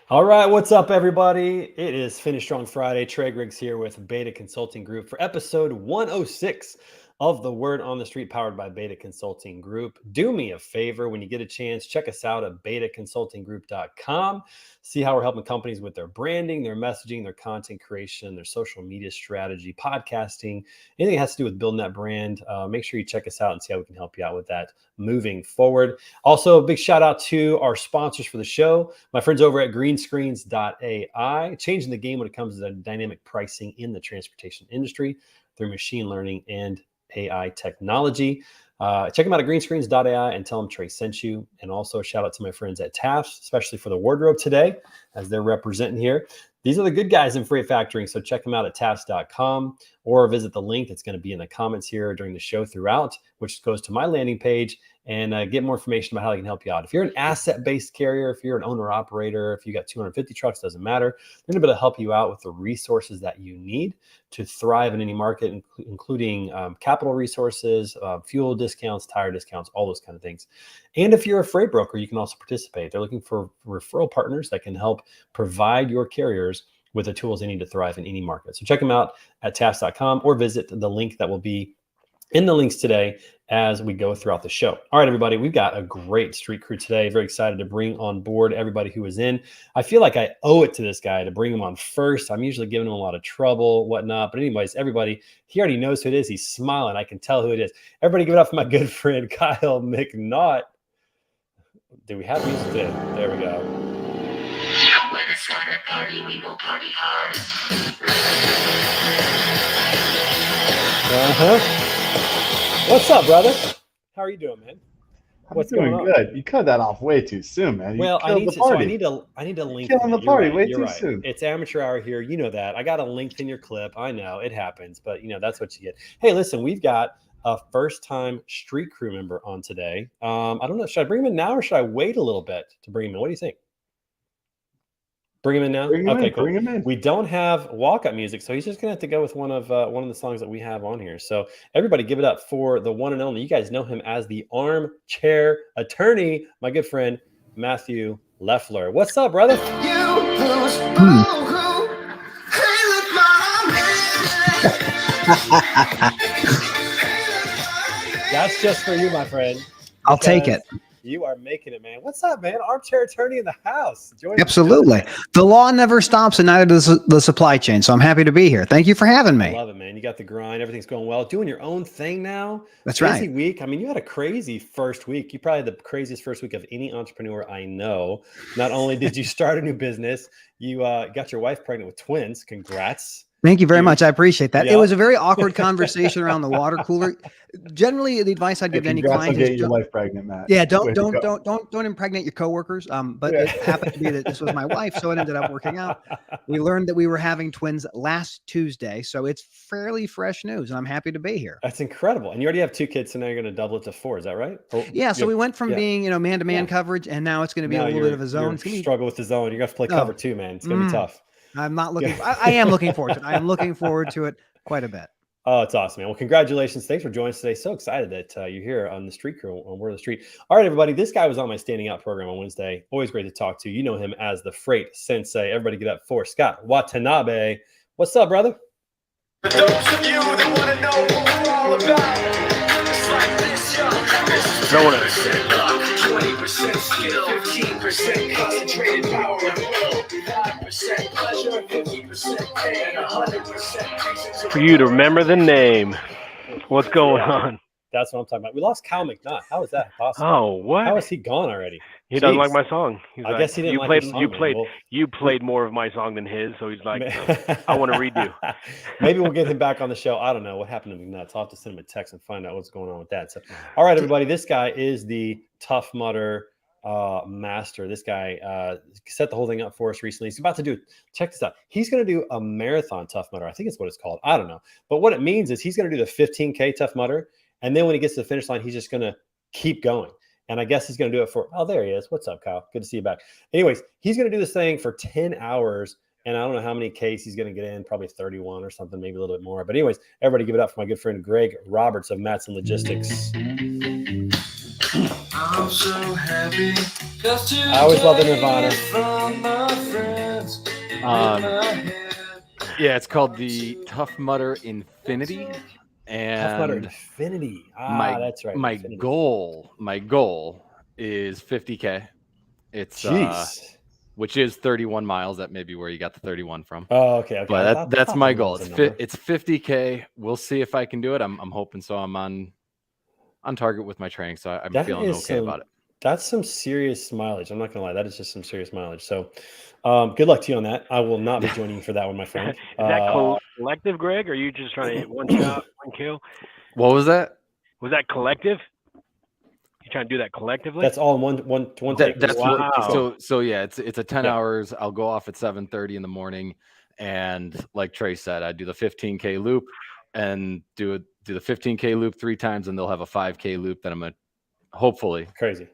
All right, what's up, everybody? It is Finish Strong Friday. Trey Griggs here with Beta Consulting Group for episode 106 of the Word on the Street, powered by Beta Consulting Group. Do me a favor when you get a chance, check us out at betaconsultinggroup.com. See how we're helping companies with their branding, their messaging, their content creation, their social media strategy, podcasting, anything that has to do with building that brand. Make sure you check us out and see how we can help you out with that moving forward. Also, a big shout out to our sponsors for the show, my friends over at greenscreens.ai, changing the game when it comes to dynamic pricing in the transportation industry through machine learning and AI technology. Check them out at greenscreens.ai and tell them Trey sent you. And also shout out to my friends at TAFS, especially for the wardrobe today, as they're representing here. These are the good guys in freight factoring, so check them out at tafs.com or visit the link that's going to be in the comments here during the show throughout, which goes to my landing page, and get more information about how they can help you out. If you're an asset-based carrier, if you're an owner-operator, if you got 250 trucks, doesn't matter. They're going to be able to help you out with the resources that you need to thrive in any market, including capital resources, fuel discounts, tire discounts, all those kind of things. And if you're a freight broker, you can also participate. They're looking for referral partners that can help provide your carriers with the tools they need to thrive in any market. So check them out at tafs.com or visit the link that will be in the links today as we go throughout the show. All right, everybody, we've got a great street crew today. Very excited to bring on board everybody who is in. I feel like I owe it to this guy to bring him on first. I'm usually giving him a lot of trouble, whatnot. But anyways, everybody, he already knows who it is. He's smiling. I can tell who it is. Everybody give it up for my good friend, Kyle McNaught. Do we have music today? There we go. When it's time to party, we will party hard. What's up, brother? How are you doing, man? What's going on? Good. You cut that off way too soon, man. Well, I need to link. Killing the party way too right. soon. It's amateur hour here. You know that. I got to lengthen your clip. I know it happens, but that's what you get. Hey, listen, we've got a first-time street crew member on today. I don't know. Should I bring him in now or should I wait a little bit to bring him in? What do you think? Bring him in now? Okay, cool. Bring him in. We don't have walk-up music, so he's just going to have to go with one of the songs that we have on here. So everybody give it up for the one and only. You guys know him as the armchair attorney, my good friend, Matthew Leffler. What's up, brother? That's just for you, my friend. I'll take it. You are making it, man. What's up, man? Armchair attorney in the house. Absolutely. The law never stops, and neither does the supply chain. So I'm happy to be here. Thank you for having me. I love it, man. You got the grind. Everything's going well. Doing your own thing now. That's Crazy right. week. I mean, you had a crazy first week. You probably had the craziest first week of any entrepreneur I know. Not only did you start a new business, you got your wife pregnant with twins. Congrats. Thank you very much. I appreciate that. Yeah. It was a very awkward conversation around the water cooler. Generally, the advice I'd give to any client is your wife pregnant, Matt. Yeah, don't impregnate your coworkers. But it happened to be that this was my wife, so it ended up working out. We learned that we were having twins last Tuesday, so it's fairly fresh news, and I'm happy to be here. That's incredible. And you already have 2 kids, so now you're going to double it to 4. Is that right? Yeah. So we went from being man-to-man coverage, and now it's going to be a little bit of a zone. Struggle with the zone. You're going to have to play cover too, man. It's going to be tough. I'm not looking. I am looking forward to it. I am looking forward to it quite a bit. Oh, it's awesome, man. Well, congratulations. Thanks for joining us today. So excited that you're here on the street crew, on Word on the Street. All right, everybody. This guy was on my Standing Out program on Wednesday. Always great to talk to. You know him as the Freight Sensei. Everybody get up for Scott Watanabe. What's up, brother? For those of you that want to know what we're all about, it's like this, yo. Throwing it. 20% skill, 15% concentrated power, 5% pleasure, 50% pain, 100% reasons. For you to remember the name. What's going on? That's what I'm talking about. We lost Kyle McNaught. How is that possible? Oh, what? How is he gone already? He doesn't like my song. I guess he didn't like your song. You played more of my song than his, so he's like, I want to redo. Maybe we'll get him back on the show. I don't know what happened to McNutt. I'll have to send him a text and find out what's going on with that. So, all right, everybody. This guy is the Tough Mudder master. This guy set the whole thing up for us recently. He's about to do, check this out. He's going to do a marathon Tough Mudder. I think it's what it's called. I don't know. But what it means is he's going to do the 15K Tough Mudder. And then when he gets to the finish line, he's just going to keep going. And I guess he's going to do it for, oh, there he is. What's up, Kyle? Good to see you back. Anyways, he's going to do this thing for 10 hours. And I don't know how many Ks he's going to get in, probably 31 or something, maybe a little bit more. But anyways, everybody give it up for my good friend, Greg Roberts of Matson Logistics. I'm so happy. I always love the Nirvana. Yeah, it's called the Tough Mudder Infinity. Tough Mudder And Infinity. my That's right. my Infinity. goal is 50K. It's Jeez. which is 31 miles. That may be where you got the 31 from. Oh, okay. But that's my goal. It's It's 50K. We'll see if I can do it. I'm hoping so. I'm on target with my training, so I'm feeling okay about it. That's some serious mileage. I'm not gonna lie. That is just some serious mileage. So, good luck to you on that. I will not be joining you for that one, my friend. Is that collective, Greg? Or are you just trying to hit one shot, one kill? What was that? Was that collective? You trying to do that collectively? That's all in one take. That's wow. So yeah, it's a 10 hours. I'll go off at 7:30 in the morning, and like Trey said, I do the 15K loop and do the 15K loop 3 times, and they'll have a 5K loop that I'm gonna hopefully crazy,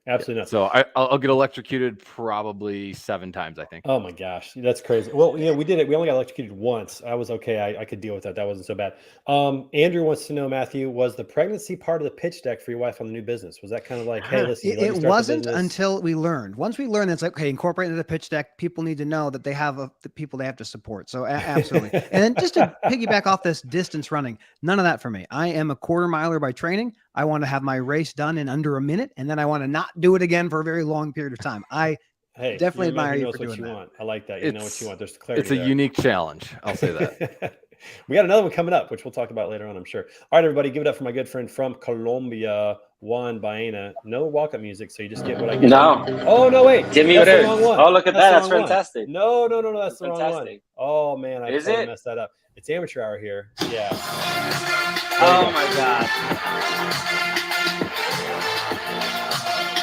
absolutely nuts. So I'll get electrocuted probably 7 times, I think. Oh my gosh, that's crazy. Well, we did it. We only got electrocuted once. I was okay. I could deal with that. That wasn't so bad. Andrew wants to know, Matthew, was the pregnancy part of the pitch deck for your wife on the new business? Was that kind of like, hey, listen, it wasn't until we learned. Once we learned, it's like, okay, incorporate into the pitch deck. People need to know that they have the people they have to support. So absolutely. And then just to piggyback off this distance running, none of that for me. I am a quarter miler by training. I want to have my race done in under a minute, and then I want to not do it again for a very long period of time. I definitely admire you for doing that. I like that. You know what you want. There's clarity. It's a unique challenge. I'll say that. We got another one coming up, which we'll talk about later on, I'm sure. All right, everybody, give it up for my good friend from Colombia, Juan Baena. No walk-up music, so you just get what I get. No. Oh, no, wait. Give me what it is. Oh, look at that. That's fantastic. No, that's the wrong one. Oh, man, I totally messed that up. It's amateur hour here. Yeah. Oh, my God.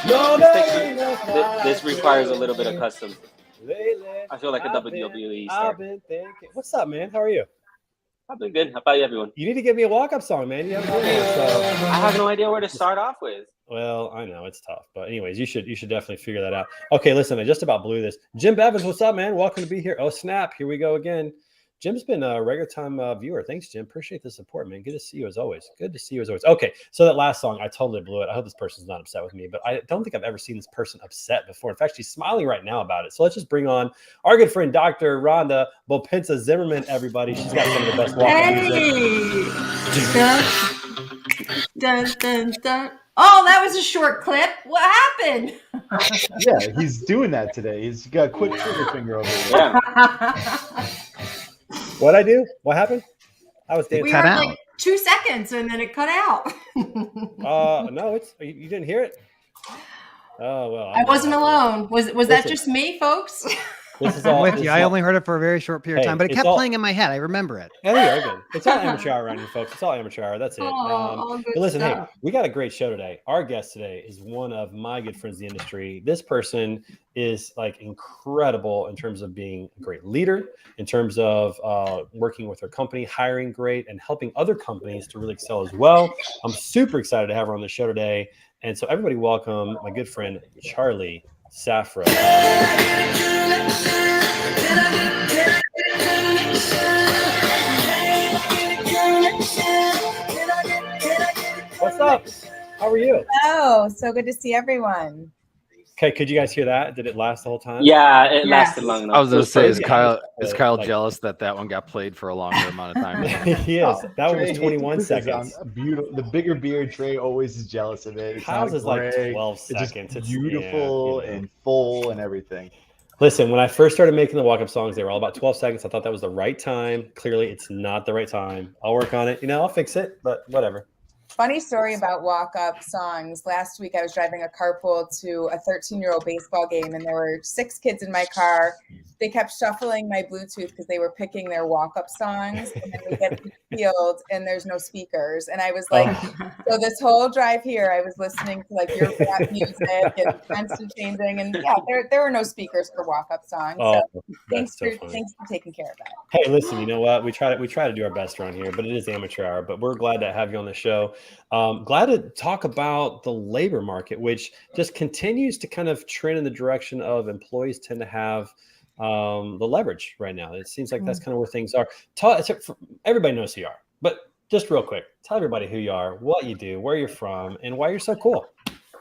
No, this requires a little bit of custom. I feel like a WWE star. What's up, man? How are you? I've been good. How about you, everyone? You need to give me a walk-up song, man. You haven't done that, so. I have no idea where to start off with. Well, I know it's tough, but anyways, you should definitely figure that out. Okay, listen, I just about blew this. Jim Bevins, what's up, man? Welcome to be here. Oh, snap! Here we go again. Jim's been a regular time viewer. Thanks, Jim. Appreciate the support, man. Good to see you as always. Okay, so that last song, I totally blew it. I hope this person's not upset with me, but I don't think I've ever seen this person upset before. In fact, she's smiling right now about it. So let's just bring on our good friend, Dr. Rhonda Bopinsa Zimmerman, everybody. She's got some of the best music. Dun, dun, dun. Oh, that was a short clip. What happened? Yeah, he's doing that today. He's got a quick trigger finger over there. Yeah. What'd I do? What happened? I was dancing. We heard like 2 seconds and then it cut out. No, you didn't hear it. Oh well. I wasn't alone. Was that just me, folks? This is all, I'm with you. I only heard it for a very short period of time, but it kept playing in my head. I remember it. Okay. It's all amateur hour around here, folks. It's all amateur hour. That's it. But listen, hey, we got a great show today. Our guest today is one of my good friends in the industry. This person is like incredible in terms of being a great leader, in terms of working with her company, hiring great, and helping other companies to really excel as well. I'm super excited to have her on the show today. And so everybody welcome my good friend, Charlie Saffro. What's up? How are you? Oh, so good to see everyone. Okay, could you guys hear that? Did it last the whole time? Yeah, it lasted long enough. I was going to say, is Kyle jealous that one got played for a longer amount of time? He is. That was 21 seconds. Beautiful. The bigger beard, Trey always is jealous of it. Kyle's is like 12 seconds. It's beautiful and full and everything. Listen, when I first started making the walk-up songs, they were all about 12 seconds. I thought that was the right time. Clearly, it's not the right time. I'll work on it. I'll fix it, but whatever. Funny story about walk-up songs. Last week, I was driving a carpool to a 13-year-old baseball game, and there were 6 kids in my car. They kept shuffling my Bluetooth because they were picking their walk-up songs. And then we get to the field, and there's no speakers. And I was like, so this whole drive here, I was listening to like your rap music and constant changing. And yeah, there were no speakers for walk-up songs. So thanks for taking care of that. Hey, listen, you know what? We try to do our best around here, but it is amateur hour. But we're glad to have you on the show. Glad to talk about the labor market, which just continues to kind of trend in the direction of employees tend to have the leverage right now. It seems like that's kind of where things are. Everybody knows who you are, but just real quick, tell everybody who you are, what you do, where you're from, and why you're so cool.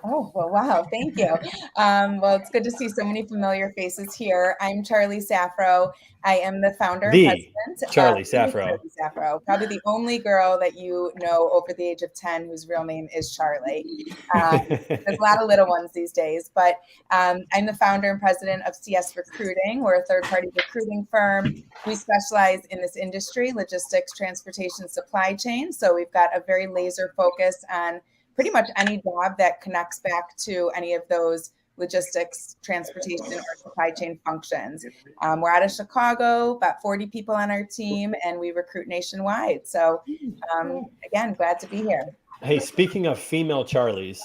Oh, well, wow. Thank you. Well, it's good to see so many familiar faces here. I'm Charlie Saffro. I am the founder and The president Charlie of Saffro. Charlie Saffro, probably the only girl that you know over the age of 10 whose real name is Charlie. There's a lot of little ones these days, but I'm the founder and president of CS Recruiting. We're a third-party recruiting firm. We specialize in this industry, logistics, transportation, supply chain. So we've got a very laser focus on pretty much any job that connects back to any of those logistics, transportation, or supply chain functions. We're out of Chicago, about 40 people on our team, and we recruit nationwide. So again, glad to be here. Hey, speaking of female Charlies,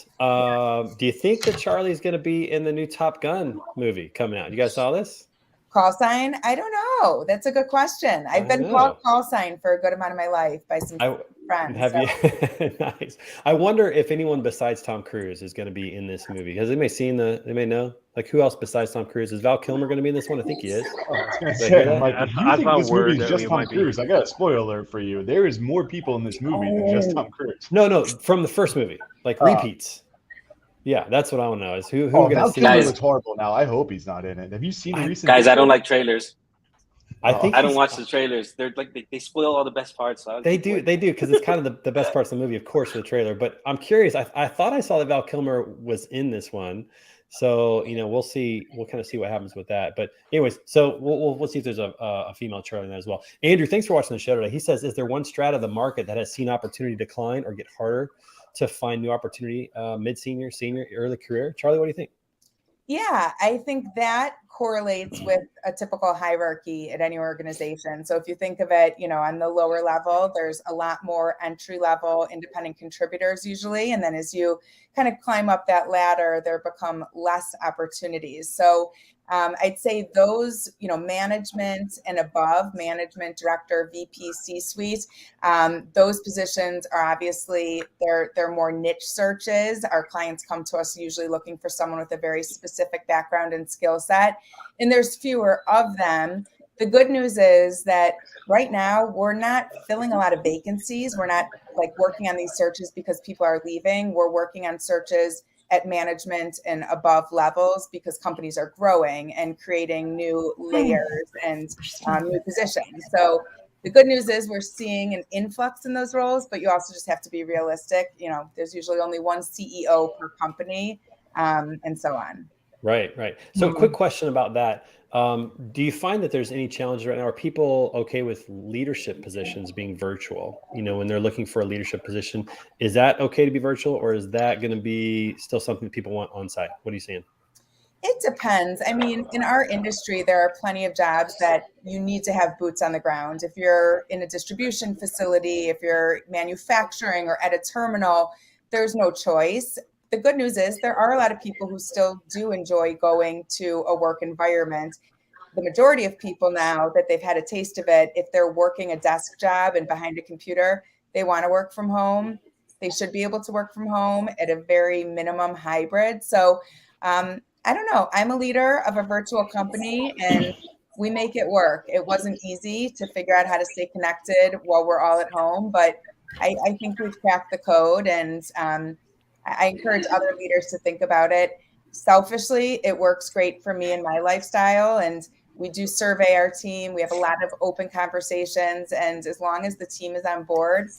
do you think that Charlie's going to be in the new Top Gun movie coming out? You guys saw this? Call sign? I don't know. That's a good question. I've been called call sign for a good amount of my life by some friends. Have you? Nice. I wonder if anyone besides Tom Cruise is going to be in this movie. Has anybody seen they may know? Like, who else besides Tom Cruise? Is Val Kilmer going to be in this one? I think he is. If you think this movie is just Tom Cruise, I got a spoiler alert for you. There is more people in this movie than just Tom Cruise. No, from the first movie, like repeats. Yeah, that's what I want to know is who Val Kilmer looks horrible now. I hope he's not in it. Have you seen the recent? Guys, I don't like trailers. I don't watch the trailers. They're like they spoil all the best parts. So they do because it's kind of the best parts of the movie, of course, for the trailer. But I'm curious. I thought I saw that Val Kilmer was in this one, so we'll see. We'll kind of see what happens with that. But anyways, so we'll see if there's a female Charlie in that as well. Andrew, thanks for watching the show today. He says, is there one strata of the market that has seen opportunity decline or get harder to find new opportunity mid-senior, senior, early career? Charlie, what do you think? Yeah, I think that correlates with a typical hierarchy at any organization. So if you think of it, on the lower level, there's a lot more entry level independent contributors usually. And then as you kind of climb up that ladder, there become less opportunities. So I'd say those, management and above, management, director, VP, C-suite, those positions are obviously, they're more niche searches. Our clients come to us usually looking for someone with a very specific background and skill set, and there's fewer of them. The good news is that right now we're not filling a lot of vacancies. We're not working on these searches because people are leaving. We're working on searches at management and above levels because companies are growing and creating new layers and new positions. So the good news is we're seeing an influx in those roles, but you also just have to be realistic. There's usually only one CEO per company, and so on. Right. So quick question about that. Do you find that there's any challenges right now? Are people okay with leadership positions being virtual? When they're looking for a leadership position, is that okay to be virtual, or is that going to be still something people want on site? What are you seeing? It depends. I mean, in our industry, there are plenty of jobs that you need to have boots on the ground. If you're in a distribution facility, if you're manufacturing or at a terminal, there's no choice. The good news is there are a lot of people who still do enjoy going to a work environment. The majority of people now that they've had a taste of it, if they're working a desk job and behind a computer, they want to work from home. They should be able to work from home at a very minimum hybrid. So I don't know. I'm a leader of a virtual company and we make it work. It wasn't easy to figure out how to stay connected while we're all at home, but I think we've cracked the code, and I encourage other leaders to think about it. Selfishly, it works great for me and my lifestyle. And we do survey our team. We have a lot of open conversations. And as long as the team is on board,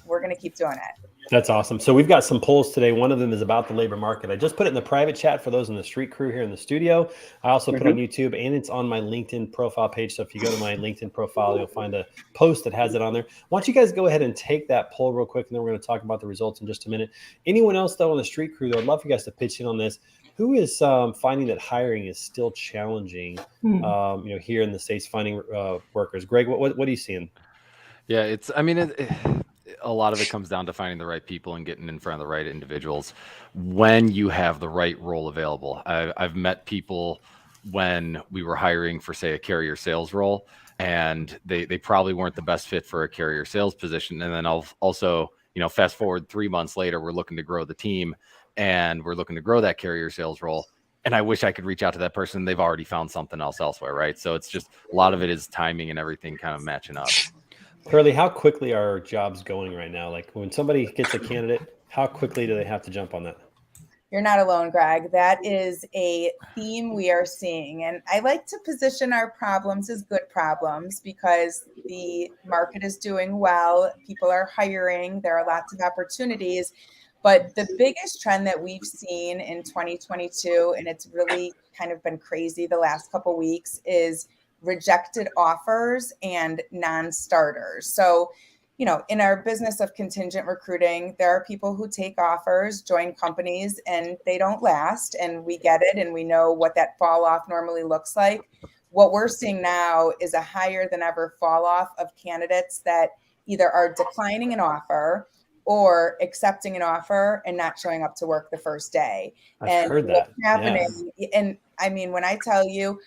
we're going to keep doing it. That's awesome. So we've got some polls today. One of them is about the labor market. I just put it in the private chat for those in the street crew here in the studio. I also put it on YouTube, and it's on my LinkedIn profile page. So if you go to my LinkedIn profile, you'll find a post that has it on there. Why don't you guys go ahead and take that poll real quick, and then we're going to talk about the results in just a minute. Anyone else, though, on the street crew, though, I'd love for you guys to pitch in on this. Who is finding that hiring is still challenging, here in the States, finding workers? Greg, what are you seeing? Yeah, a lot of it comes down to finding the right people and getting in front of the right individuals when you have the right role available. I've met people when we were hiring for, say, a carrier sales role, and they probably weren't the best fit for a carrier sales position. And then I'll also, fast forward 3 months later, we're looking to grow the team and we're looking to grow that carrier sales role. And I wish I could reach out to that person. They've already found something else elsewhere, right? So it's just a lot of it is timing and everything kind of matching up. Curly, how quickly are jobs going right now? Like when somebody gets a candidate, how quickly do they have to jump on that? You're not alone, Greg. That is a theme we are seeing. And I like to position our problems as good problems because the market is doing well. People are hiring. There are lots of opportunities. But the biggest trend that we've seen in 2022, and it's really kind of been crazy the last couple of weeks, is rejected offers and non-starters. So, you know, in our business of contingent recruiting, there are people who take offers, join companies, and they don't last. And we get it, and we know what that fall off normally looks like. What we're seeing now is a higher than ever fall off of candidates that either are declining an offer or accepting an offer and not showing up to work the first day. I've heard that. What's happening, and I mean, when I tell you,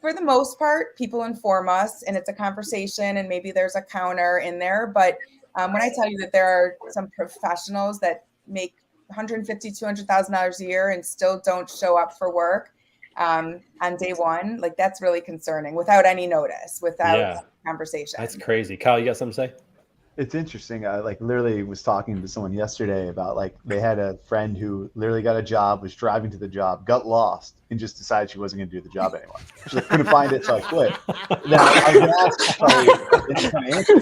for the most part, people inform us and it's a conversation and maybe there's a counter in there. But when I tell you that there are some professionals that make $150,000, $200,000 a year and still don't show up for work on day one, like that's really concerning without any notice, without conversation. That's crazy. Kyle, you got something to say? It's interesting. I like literally was talking to someone yesterday about like they had a friend who literally got a job, was driving to the job, got lost, and just decided she wasn't going to do the job anymore. She like, couldn't find it, so I quit. Now,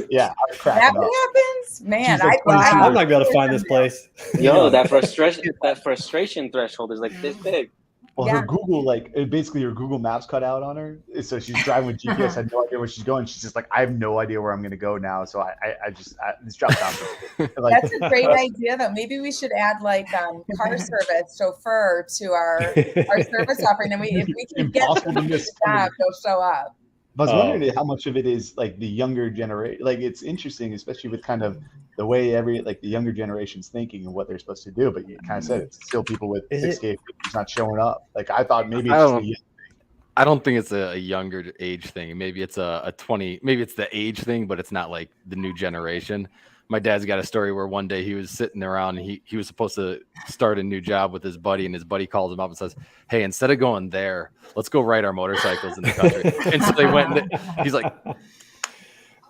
yeah, that happens, man. Like, I'm not gonna be able to find this place. Yo, that frustration threshold is like this big. Well, her Google, like basically her Google Maps cut out on her. So she's driving with GPS, had no idea where she's going. She's just like, I have no idea where I'm going to go now. So I just this drops down. Like, that's a great idea, though. Maybe we should add like car service chauffeur to our service offering. And if we can get them to do the job, they'll show up. I was wondering how much of it is like the younger generation. Like it's interesting, especially with kind of the way the younger generation's thinking and what they're supposed to do. But you kind of said it's still people with 6K not showing up. Like I thought maybe it's I don't think it's a younger age thing. Maybe it's a 20. Maybe it's the age thing, but it's not like the new generation. My dad's got a story where one day he was sitting around and he was supposed to start a new job with his buddy, and his buddy calls him up and says, "Hey, instead of going there, let's go ride our motorcycles in the country." And so they went. He's like,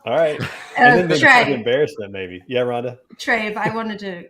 "All right." And then Trey, embarrassment, maybe. Yeah, Rhonda. Trey, if I wanted to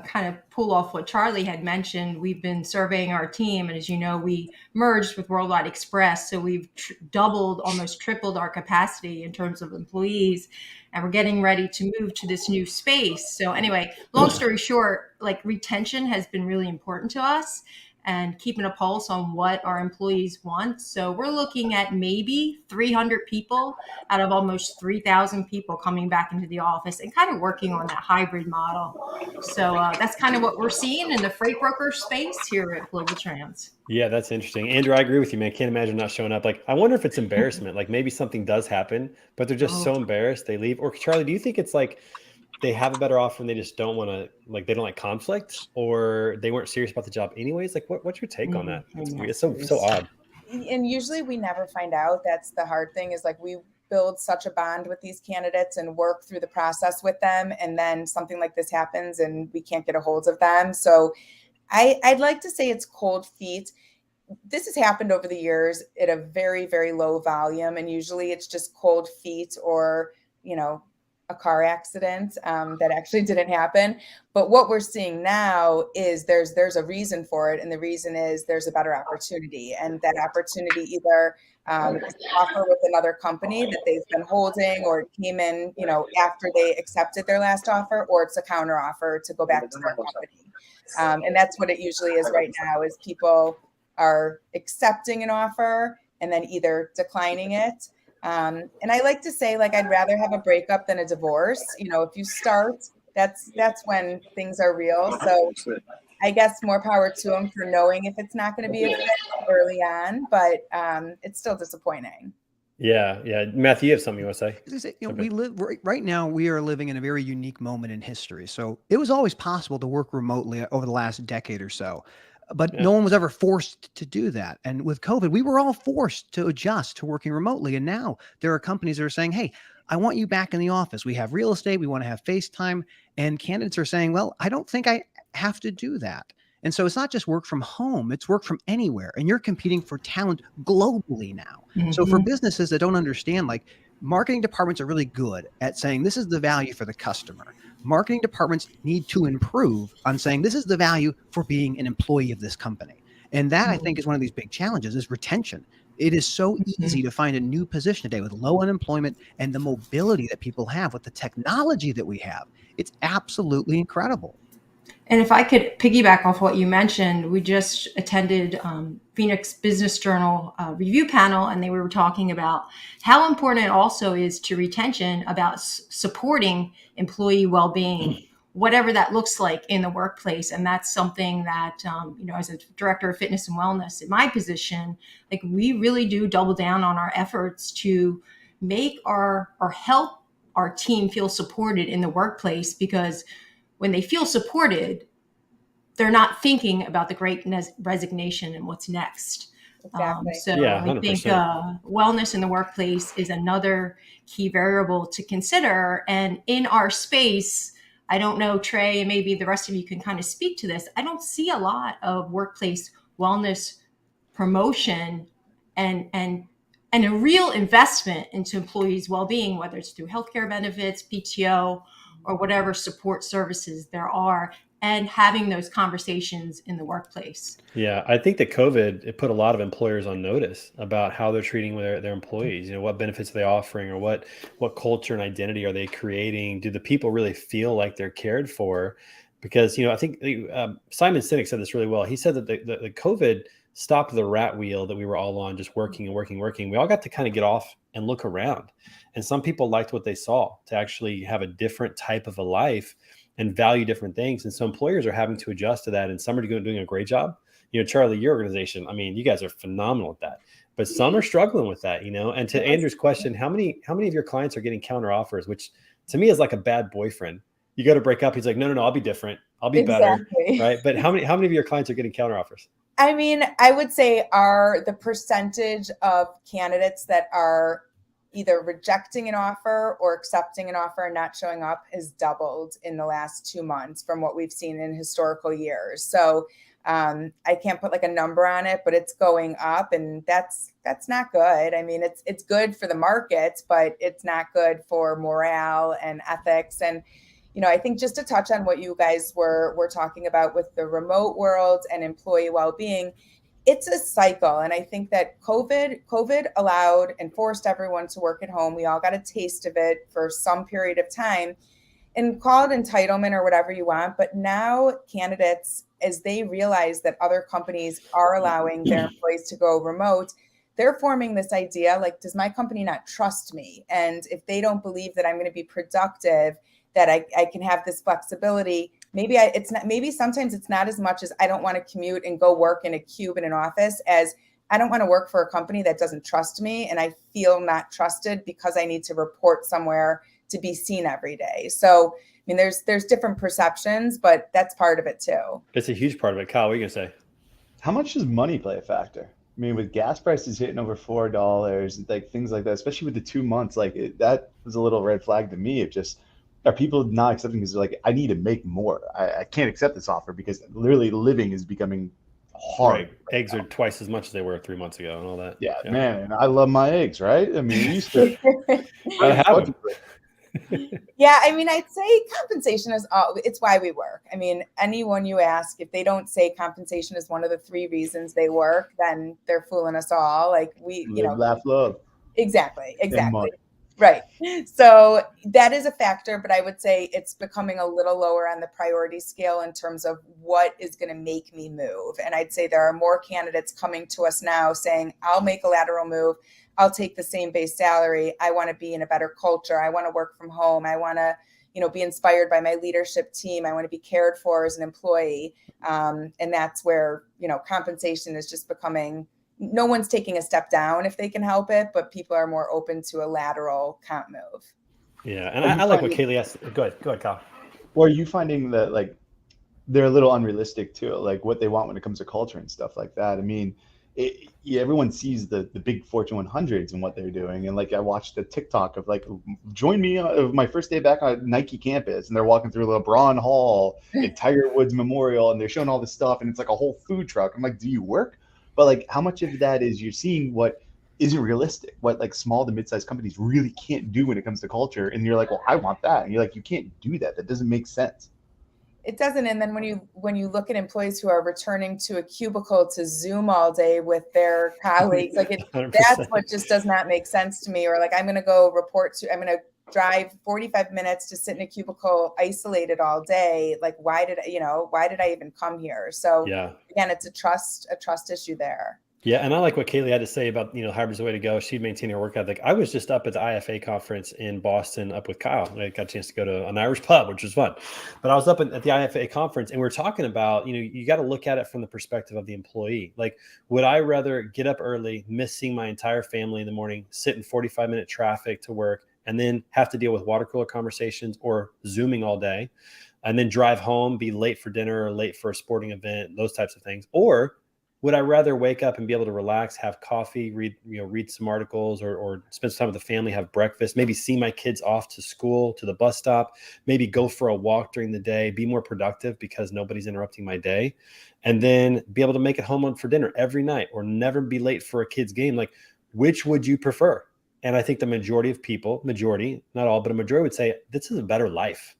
kind of pull off what Charlie had mentioned, we've been surveying our team, and as you know, we merged with Worldwide Express, so we've doubled, almost tripled our capacity in terms of employees, and we're getting ready to move to this new space. So anyway, long story short, like retention has been really important to us and keeping a pulse on what our employees want. So we're looking at maybe 300 people out of almost 3,000 people coming back into the office and kind of working on that hybrid model. So that's kind of what we're seeing in the freight broker space here at Global Trans. Yeah, that's interesting. Andrew, I agree with you, man. Can't imagine not showing up. Like, I wonder if it's embarrassment. Like maybe something does happen, but they're just so embarrassed they leave. Or Charlie, do you think it's like they have a better offer and they just don't want to, like, they don't like conflict, or they weren't serious about the job anyways? Like, what's your take on that? It's so odd. And usually we never find out. That's the hard thing, is like we build such a bond with these candidates and work through the process with them. And then something like this happens and we can't get a hold of them. So I'd like to say it's cold feet. This has happened over the years at a very, very low volume. And usually it's just cold feet or, you know, a car accident that actually didn't happen. But what we're seeing now is there's a reason for it. And the reason is there's a better opportunity. And that opportunity either is an offer with another company that they've been holding, or it came in, you know, after they accepted their last offer, or it's a counter offer to go back to their company. And that's what it usually is right now, is people are accepting an offer and then either declining it. And I like to say, like, I'd rather have a breakup than a divorce. You know, if you start, that's when things are real. So I guess more power to them for knowing if it's not going to be a fit early on, but it's still disappointing. Yeah. Matthew, you have something you want to say? You know, we live right now. We are living in a very unique moment in history. So it was always possible to work remotely over the last decade or so, but no one was ever forced to do that. And with COVID, we were all forced to adjust to working remotely. And now there are companies that are saying, "Hey, I want you back in the office. We have real estate. We want to have FaceTime." And candidates are saying, "Well, I don't think I have to do that." And so it's not just work from home, it's work from anywhere. And you're competing for talent globally now. So for businesses that don't understand, like, marketing departments are really good at saying this is the value for the customer. Marketing departments need to improve on saying this is the value for being an employee of this company. And that, I think, is one of these big challenges, is retention. It is so easy to find a new position today with low unemployment and the mobility that people have with the technology that we have. It's absolutely incredible. And if I could piggyback off what you mentioned, we just attended Phoenix Business Journal review panel, and they were talking about how important it also is to retention about supporting employee well-being, whatever that looks like in the workplace. And that's something that, as a director of fitness and wellness in my position, like we really do double down on our efforts to make our help our team feel supported in the workplace, because when they feel supported, they're not thinking about the great resignation and what's next. Exactly. I think wellness in the workplace is another key variable to consider. And in our space, I don't know, Trey, and maybe the rest of you can kind of speak to this, I don't see a lot of workplace wellness promotion and a real investment into employees' well-being, whether it's through healthcare benefits, PTO, or whatever support services there are, and having those conversations in the workplace. Yeah, I think that it put a lot of employers on notice about how they're treating their employees. What benefits are they offering, or what culture and identity are they creating? Do the people really feel like they're cared for? Because I think Simon Sinek said this really well. He said that the COVID stopped the rat wheel that we were all on, just working and working. We all got to kind of get off and look around. And some people liked what they saw, to actually have a different type of a life and value different things. And so employers are having to adjust to that. And some are doing a great job. Charlie, your organization, I mean, you guys are phenomenal at that. But some are struggling with that, And to Andrew's question, how many of your clients are getting counter offers, which to me is like a bad boyfriend. You go to break up, he's like, no, I'll be different. I'll be better. Right. But how many of your clients are getting counter offers? I mean, I would say the percentage of candidates that are either rejecting an offer or accepting an offer and not showing up has doubled in the last 2 months from what we've seen in historical years. So I can't put like a number on it, but it's going up, and that's not good. I mean, it's good for the markets, but it's not good for morale and ethics. And I think just to touch on what you guys were talking about with the remote world and employee well-being, it's a cycle. And I think that COVID allowed and forced everyone to work at home. We all got a taste of it for some period of time, and call it entitlement or whatever you want. But now candidates, as they realize that other companies are allowing their employees to go remote, they're forming this idea like, does my company not trust me? And if they don't believe that I'm going to be productive, that I can have this flexibility, maybe sometimes it's not as much as I don't want to commute and go work in a cube in an office, as I don't want to work for a company that doesn't trust me, and I feel not trusted because I need to report somewhere to be seen every day. So, I mean, there's different perceptions, but that's part of it too. It's a huge part of it. Kyle, what are you gonna say? How much does money play a factor? I mean, with gas prices hitting over $4 and like things like that, especially with the 2 months, that was a little red flag to me. It just, are people not accepting because they're like, I need to make more. I can't accept this offer because literally living is becoming hard. Right. Eggs are twice as much as they were 3 months ago and all that. Yeah, man. And I love my eggs, right? I mean, we used to have them. Yeah, I mean, I'd say compensation it's why we work. I mean, anyone you ask, if they don't say compensation is one of the 3 reasons they work, then they're fooling us all. Like live, laugh, love. Exactly. Right. So that is a factor, but I would say it's becoming a little lower on the priority scale in terms of what is going to make me move. And I'd say there are more candidates coming to us now saying, I'll make a lateral move. I'll take the same base salary. I want to be in a better culture. I want to work from home. I want to, be inspired by my leadership team. I want to be cared for as an employee. And that's where, compensation is just becoming, no one's taking a step down if they can help it, but people are more open to a lateral comp move. Yeah. And I like what Kaylee asked. Go ahead, Kyle. Or are you finding that they're a little unrealistic too, like what they want when it comes to culture and stuff like that? I mean, everyone sees the big Fortune 100s and what they're doing. And I watched the TikTok of join me on my first day back on Nike campus, and they're walking through LeBron Hall and Tiger Woods Memorial, and they're showing all this stuff, and it's like a whole food truck. I'm like, do you work? But how much of that is you're seeing what isn't realistic. What like small to mid-sized companies really can't do when it comes to culture. And you're like, well, I want that. And you're like, you can't do that. That doesn't make sense. It doesn't. And then when you look at employees who are returning to a cubicle to Zoom all day with their colleagues, like that's what just does not make sense to me. Or like, I'm going to drive 45 minutes to sit in a cubicle isolated all day. Like, why did I even come here? So again, it's a trust issue there. Yeah, and I like what Kaylee had to say about, hybrid's the way to go. She'd maintain her work ethic. I was just up at the IFA conference in Boston up with Kyle. I got a chance to go to an Irish pub, which was fun. But I was up at the IFA conference, and we're talking about, you got to look at it from the perspective of the employee. Like, would I rather get up early, miss seeing my entire family in the morning, sit in 45-minute traffic to work, and then have to deal with water cooler conversations or Zooming all day, and then drive home, be late for dinner or late for a sporting event, those types of things? Or would I rather wake up and be able to relax, have coffee, read some articles, or spend some time with the family, have breakfast, maybe see my kids off to school, to the bus stop, maybe go for a walk during the day, be more productive because nobody's interrupting my day, and then be able to make it home for dinner every night or never be late for a kid's game? Like, which would you prefer? And I think the majority of people, not all, but a majority would say, this is a better life.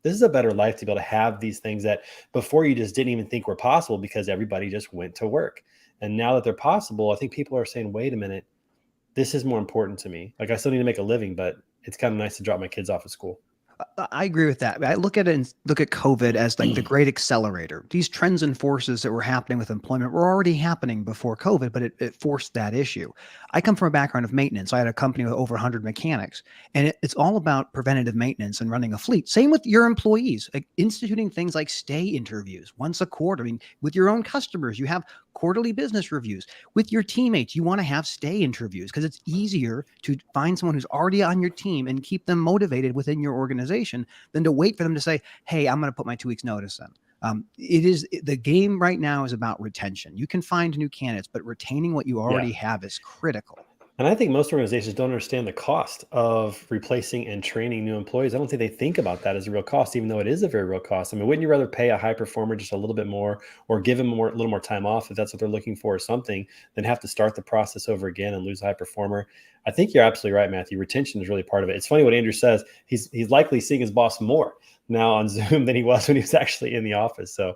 This is a better life to be able to have these things that before you just didn't even think were possible because everybody just went to work. And now that they're possible, I think people are saying, wait a minute, this is more important to me. Like, I still need to make a living, but it's kind of nice to drop my kids off at school. I agree with that. I look at it and look at COVID as like the great accelerator. These trends and forces that were happening with employment were already happening before COVID, but it forced that issue. I come from a background of maintenance. I had a company with over 100 mechanics, and it's all about preventative maintenance and running a fleet. Same with your employees, like instituting things like stay interviews once a quarter. I mean, with your own customers, you have quarterly business reviews. With your teammates, you want to have stay interviews because it's easier to find someone who's already on your team and keep them motivated within your organization than to wait for them to say, hey, I'm going to put my 2 weeks notice in. The game right now is about retention. You can find new candidates, but retaining what you already have is critical. And I think most organizations don't understand the cost of replacing and training new employees. I don't think they think about that as a real cost, even though it is a very real cost. I mean, wouldn't you rather pay a high performer just a little bit more or give them a little more time off if that's what they're looking for or something than have to start the process over again and lose a high performer? I think you're absolutely right, Matthew. Retention is really part of it. It's funny what Andrew says. He's likely seeing his boss more now on Zoom than he was when he was actually in the office. So,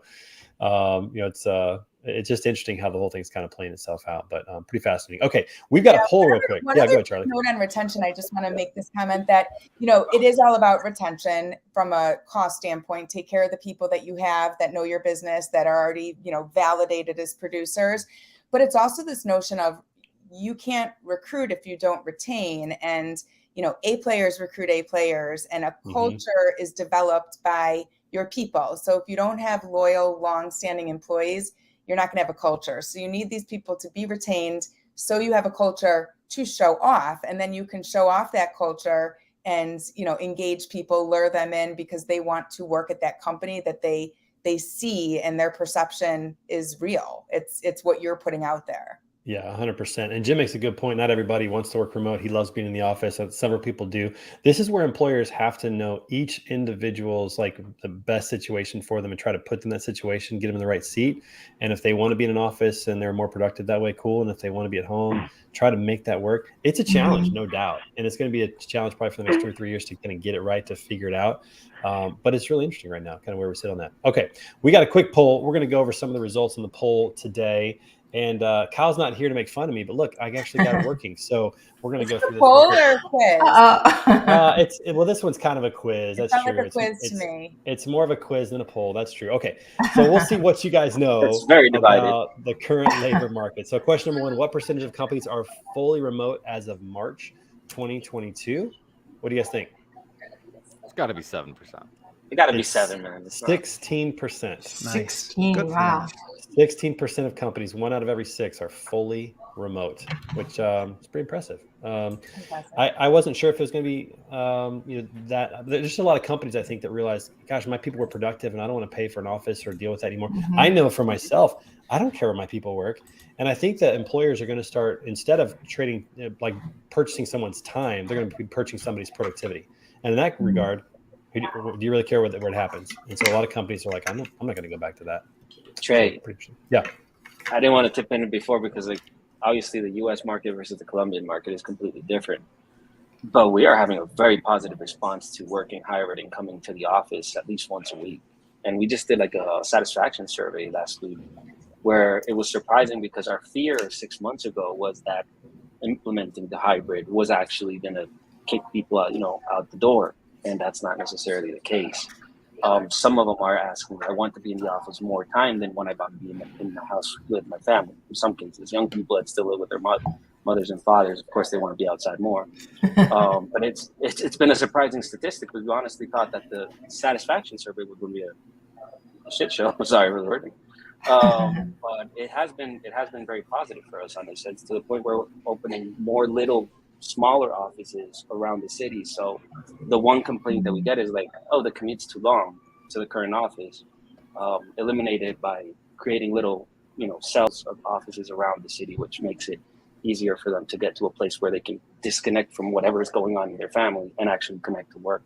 it's just interesting how the whole thing's kind of playing itself out, but pretty fascinating. Okay, we've got a poll real quick. Go ahead, Charlie. Note on retention, I just want to make this comment that, it is all about retention from a cost standpoint. Take care of the people that you have that know your business, that are already, validated as producers. But it's also this notion of you can't recruit if you don't retain. And, A players recruit A players, and a culture is developed by your people. So if you don't have loyal, long-standing employees, you're not going to have a culture. So you need these people to be retained so you have a culture to show off. And then you can show off that culture and, engage people, lure them in because they want to work at that company that they see and their perception is real. It's what you're putting out there. Yeah, 100%. And Jim makes a good point. Not everybody wants to work remote. He loves being in the office. Several people do. This is where employers have to know each individual's like the best situation for them and try to put them in that situation, get them in the right seat. And if they want to be in an office and they're more productive that way, cool. And if they want to be at home, try to make that work. It's a challenge, no doubt. And it's going to be a challenge probably for the next 2 or 3 years to kind of get it right, to figure it out. But it's really interesting right now, kind of where we sit on that. Okay, we got a quick poll. We're going to go over some of the results in the poll today. And Kyle's not here to make fun of me, but look, I actually got it working. So we're going to go through this. Poll or quiz? Well, this one's kind of a quiz. That's true. Like a quiz to me. It's more of a quiz than a poll. That's true. Okay, so we'll see what you guys know about the current labor market. So question number 1, what percentage of companies are fully remote as of March 2022? What do you guys think? It's got to be 7%. It got to be 7, man. 16%. Nice. 16, wow. 16% of companies, 1 out of every 6, are fully remote, which is pretty impressive. I wasn't sure if it was going to be, that there's just a lot of companies I think that realize, gosh, my people were productive and I don't want to pay for an office or deal with that anymore. I know for myself, I don't care where my people work. And I think that employers are going to start, instead of trading, like purchasing someone's time, they're going to be purchasing somebody's productivity. And in that regard, do you really care where it happens? And so a lot of companies are like, I'm not going to go back to that. Trey. Yeah. I didn't want to tip in before because like Obviously, the U.S. market versus the Colombian market is completely different. But we are having a very positive response to working hybrid and coming to the office at least once a week. And we just did like a satisfaction survey last week where it was surprising because our fear 6 months ago was that implementing the hybrid was actually going to kick people out, out the door. And that's not necessarily the case. Some of them are asking, I want to be in the office more time than when I want to be in the house with my family. In some cases, young people that still live with their mothers and fathers, of course, they want to be outside more. But it's been a surprising statistic. We honestly thought that the satisfaction survey would be a shit show. Sorry for the wording. But it has been very positive for us on this sense, to the point where we're opening more smaller offices around the city. So the one complaint that we get is like, oh, the commute's too long to the current office. Eliminated by creating little, cells of offices around the city, which makes it easier for them to get to a place where they can disconnect from whatever is going on in their family and actually connect to work.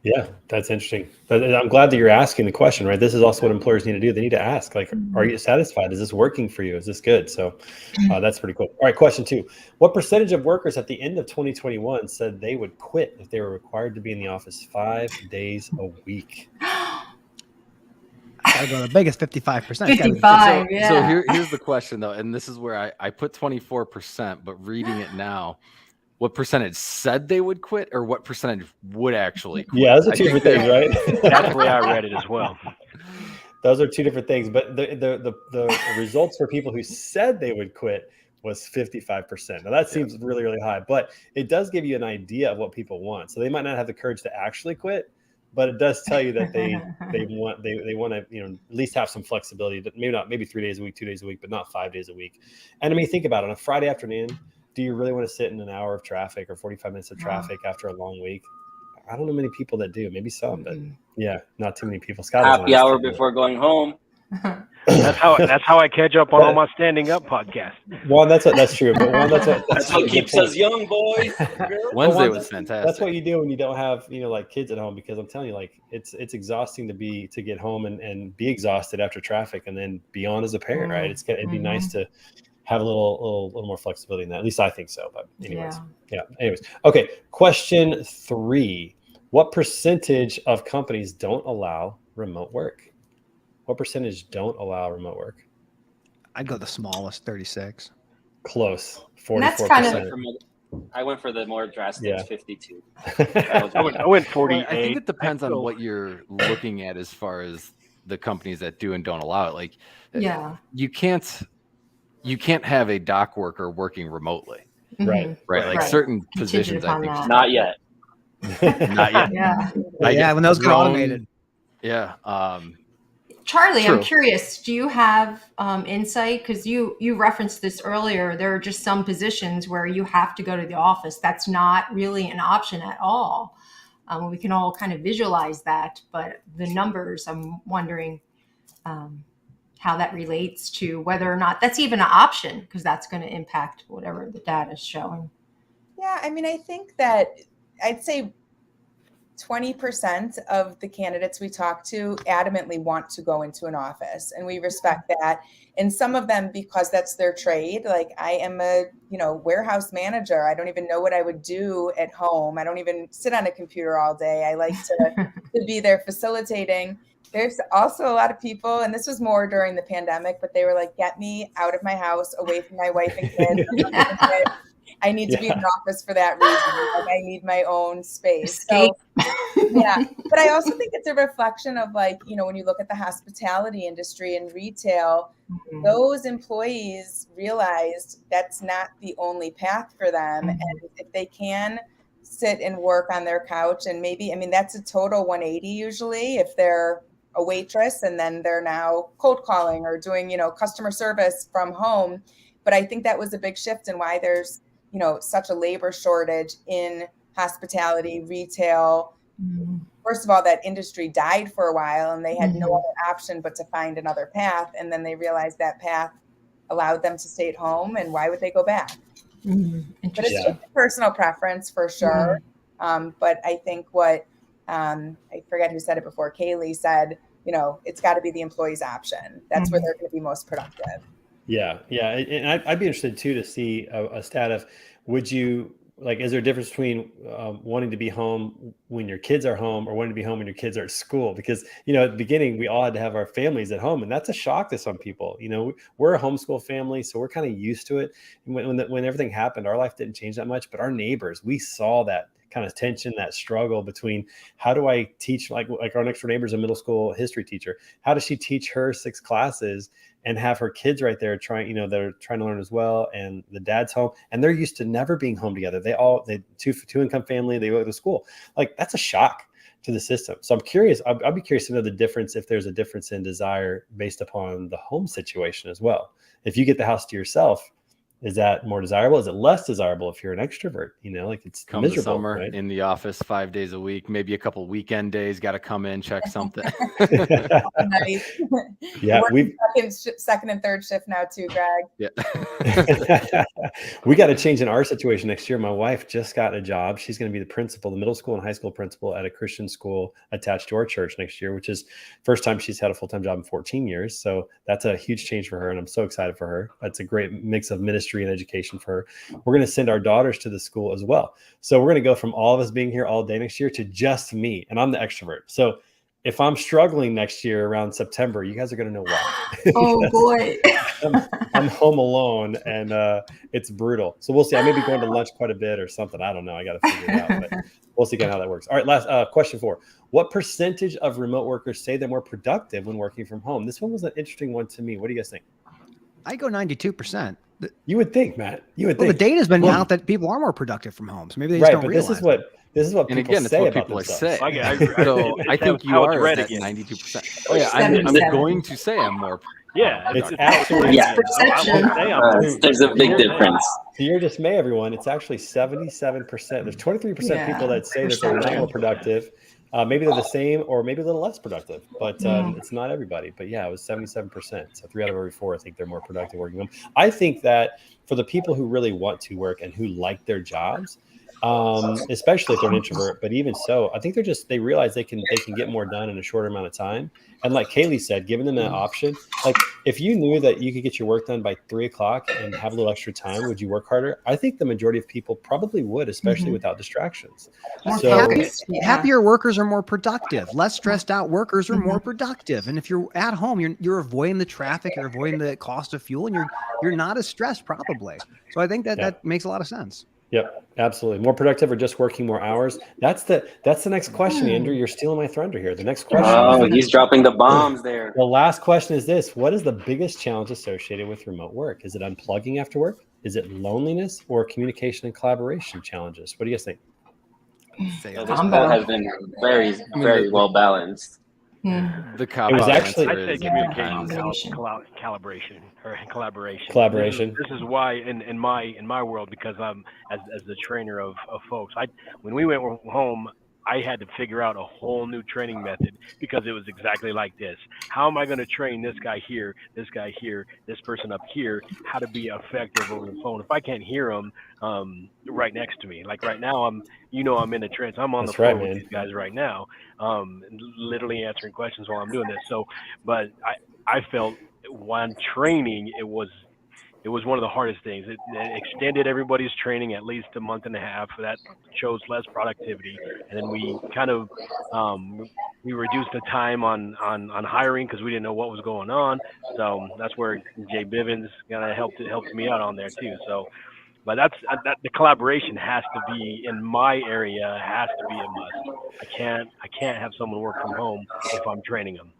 Yeah, that's interesting. But I'm glad that you're asking the question, right? This is also what employers need to do. They need to ask, like, are you satisfied? Is this working for you? Is this good? So that's pretty cool. All right, question 2. What percentage of workers at the end of 2021 said they would quit if they were required to be in the office 5 days a week? Gotta go the biggest 55%. 55, So here's the question, though, and this is where I put 24%, but reading it now, what percentage said they would quit, or what percentage would actually quit? Yeah, those are two different things, right? That's the way I read it as well. Those are two different things. But the results for people who said they would quit was 55%. Now that seems really, really high, but it does give you an idea of what people want. So they might not have the courage to actually quit, but it does tell you that they want to at least have some flexibility. Maybe 3 days a week, 2 days a week, but not 5 days a week. And I mean, think about it. On a Friday afternoon, do you really want to sit in an hour of traffic or 45 minutes of traffic after a long week? I don't know many people that do. Maybe some, but yeah, not too many people. Scott, happy hour before going home. That's how I catch up on all my standing up podcasts. One, that's true. But one, that's what keeps us young, boys. Wednesday was fantastic. That's what you do when you don't have like kids at home, because I'm telling you, like it's exhausting to get home and be exhausted after traffic and then be on as a parent, right? It'd be nice to have a little more flexibility in that. At least I think so. But anyways, Anyways, okay. Question 3: what percentage of companies don't allow remote work? What percentage don't allow remote work? I'd go the smallest, 36. Close, 44%. That's kind of. I went for the more drastic 52. I went 48. I think it depends on what you're looking at as far as the companies that do and don't allow it. Like, you can't have a dock worker working remotely. Right. Like certain positions, I think. Not yet. Not yet. Yeah, when those get automated. Yeah. Charlie, True. I'm curious, do you have insight? Because you referenced this earlier. There are just some positions where you have to go to the office. That's not really an option at all. We can all kind of visualize that, but the numbers, I'm wondering how that relates to whether or not that's even an option, because that's going to impact whatever the data is showing. Yeah, I mean, I think that I'd say 20% of the candidates we talk to adamantly want to go into an office, and we respect that. And some of them, because that's their trade. Like, I am a warehouse manager. I don't even know what I would do at home. I don't even sit on a computer all day. I like to be there facilitating. There's also a lot of people, and this was more during the pandemic, but they were like, get me out of my house, away from my wife and kids. I need to be in an office for that reason. Like, I need my own space. So, but I also think it's a reflection of, like, when you look at the hospitality industry and retail, those employees realized that's not the only path for them. And if they can sit and work on their couch, and maybe, that's a total 180 usually, if they're a waitress and then they're now cold calling or doing, customer service from home. But I think that was a big shift in why there's, such a labor shortage in hospitality, retail. First of all, that industry died for a while and they had no other option but to find another path. And then they realized that path allowed them to stay at home, and why would they go back? But it's just a personal preference for sure. But I think what, I forget who said it before, Kaylee said, it's got to be the employee's option. That's where they're going to be most productive. Yeah, yeah, and I'd be interested too to see a stat of would you like is there a difference between wanting to be home when your kids are home or wanting to be home when your kids are at school? Because at the beginning we all had to have our families at home, and that's a shock to some people. We're a homeschool family, so we're kind of used to it. And when everything happened, our life didn't change that much, but our neighbors, we saw that kind of tension, that struggle between how do I teach like our next door neighbor's a middle school history teacher. How does she teach her 6 classes and have her kids right there trying, they're trying to learn as well. And the dad's home and they're used to never being home together. They two income family, they go to school. Like that's a shock to the system. So I'm curious, I'll be curious to know the difference, if there's a difference in desire based upon the home situation as well. If you get the house to yourself, is that more desirable? Is it less desirable if you're an extrovert? Like it's come miserable, the summer right? in the office 5 days a week, maybe a couple weekend days, got to come in, check something. Nice. Yeah, we've second and third shift now too, Greg. Yeah. We got to change in our situation next year. My wife just got a job. She's going to be the principal, the middle school and high school principal at a Christian school attached to our church next year, which is first time she's had a full-time job in 14 years. So that's a huge change for her. And I'm so excited for her. That's a great mix of ministry and education for her. We're going to send our daughters to the school as well. So we're going to go from all of us being here all day next year to just me. And I'm the extrovert. So if I'm struggling next year around September, you guys are going to know why. Oh boy. I'm home alone and it's brutal. So we'll see. I may be going to lunch quite a bit or something. I don't know. I got to figure it out, but we'll see again how that works. All right. Last question 4. What percentage of remote workers say they're more productive when working from home? This one was an interesting one to me. What do you guys think? I go 92%. You would think, Matt. You would Well, think. the data's been out that people are more productive from home. So maybe they just don't realize. This is what And people again, it's say what about people themselves. say. So I think you are at 92%. Oh yeah, I'm going to say I'm more. Yeah, it's actually there's a big difference. To your dismay, everyone, it's actually 77%. There's 23% people that say that they're not more productive. Maybe they're the same or maybe a little less productive, but it's not everybody. But yeah, it was 77%. So 3 out of every 4, I think they're more productive working home. I think that for the people who really want to work and who like their jobs, especially if they're an introvert, but even so, I think they realize they can get more done in a shorter amount of time. And like Kaylee said, giving them that option, like if you knew that you could get your work done by 3:00 and have a little extra time, would you work harder? I think the majority of people probably would, especially without distractions. So happier workers are more productive. Less stressed out workers are more productive. And if you're at home, you're avoiding the traffic, you're avoiding the cost of fuel, and you're not as stressed probably. So I think that makes a lot of sense. Yep, absolutely. More productive or just working more hours? That's the next question, Andrew. You're stealing my thunder here. The next question. Oh, he's dropping the bombs there. The last question is this: what is the biggest challenge associated with remote work? Is it unplugging after work? Is it loneliness or communication and collaboration challenges? What do you guys think? This poll has been very, very well balanced. The it was actually I'd say communication, calibration or collaboration. Collaboration. This is why in my world, because I'm as the trainer of folks. When we went home, I had to figure out a whole new training method because it was exactly like this. How am I going to train this guy here, this person up here, how to be effective over the phone if I can't hear them right next to me? Like right now, I'm in a trance. I'm on the phone with these guys right now, literally answering questions while I'm doing this. So, but I felt when training, it was one of the hardest things. It extended everybody's training at least a month and a half. That shows less productivity. And then we kind of we reduced the time on hiring because we didn't know what was going on. So that's where Jay Bivens kind of helped me out on there too. So, but that the collaboration has to be in my area, has to be a must. I can't have someone work from home if I'm training them.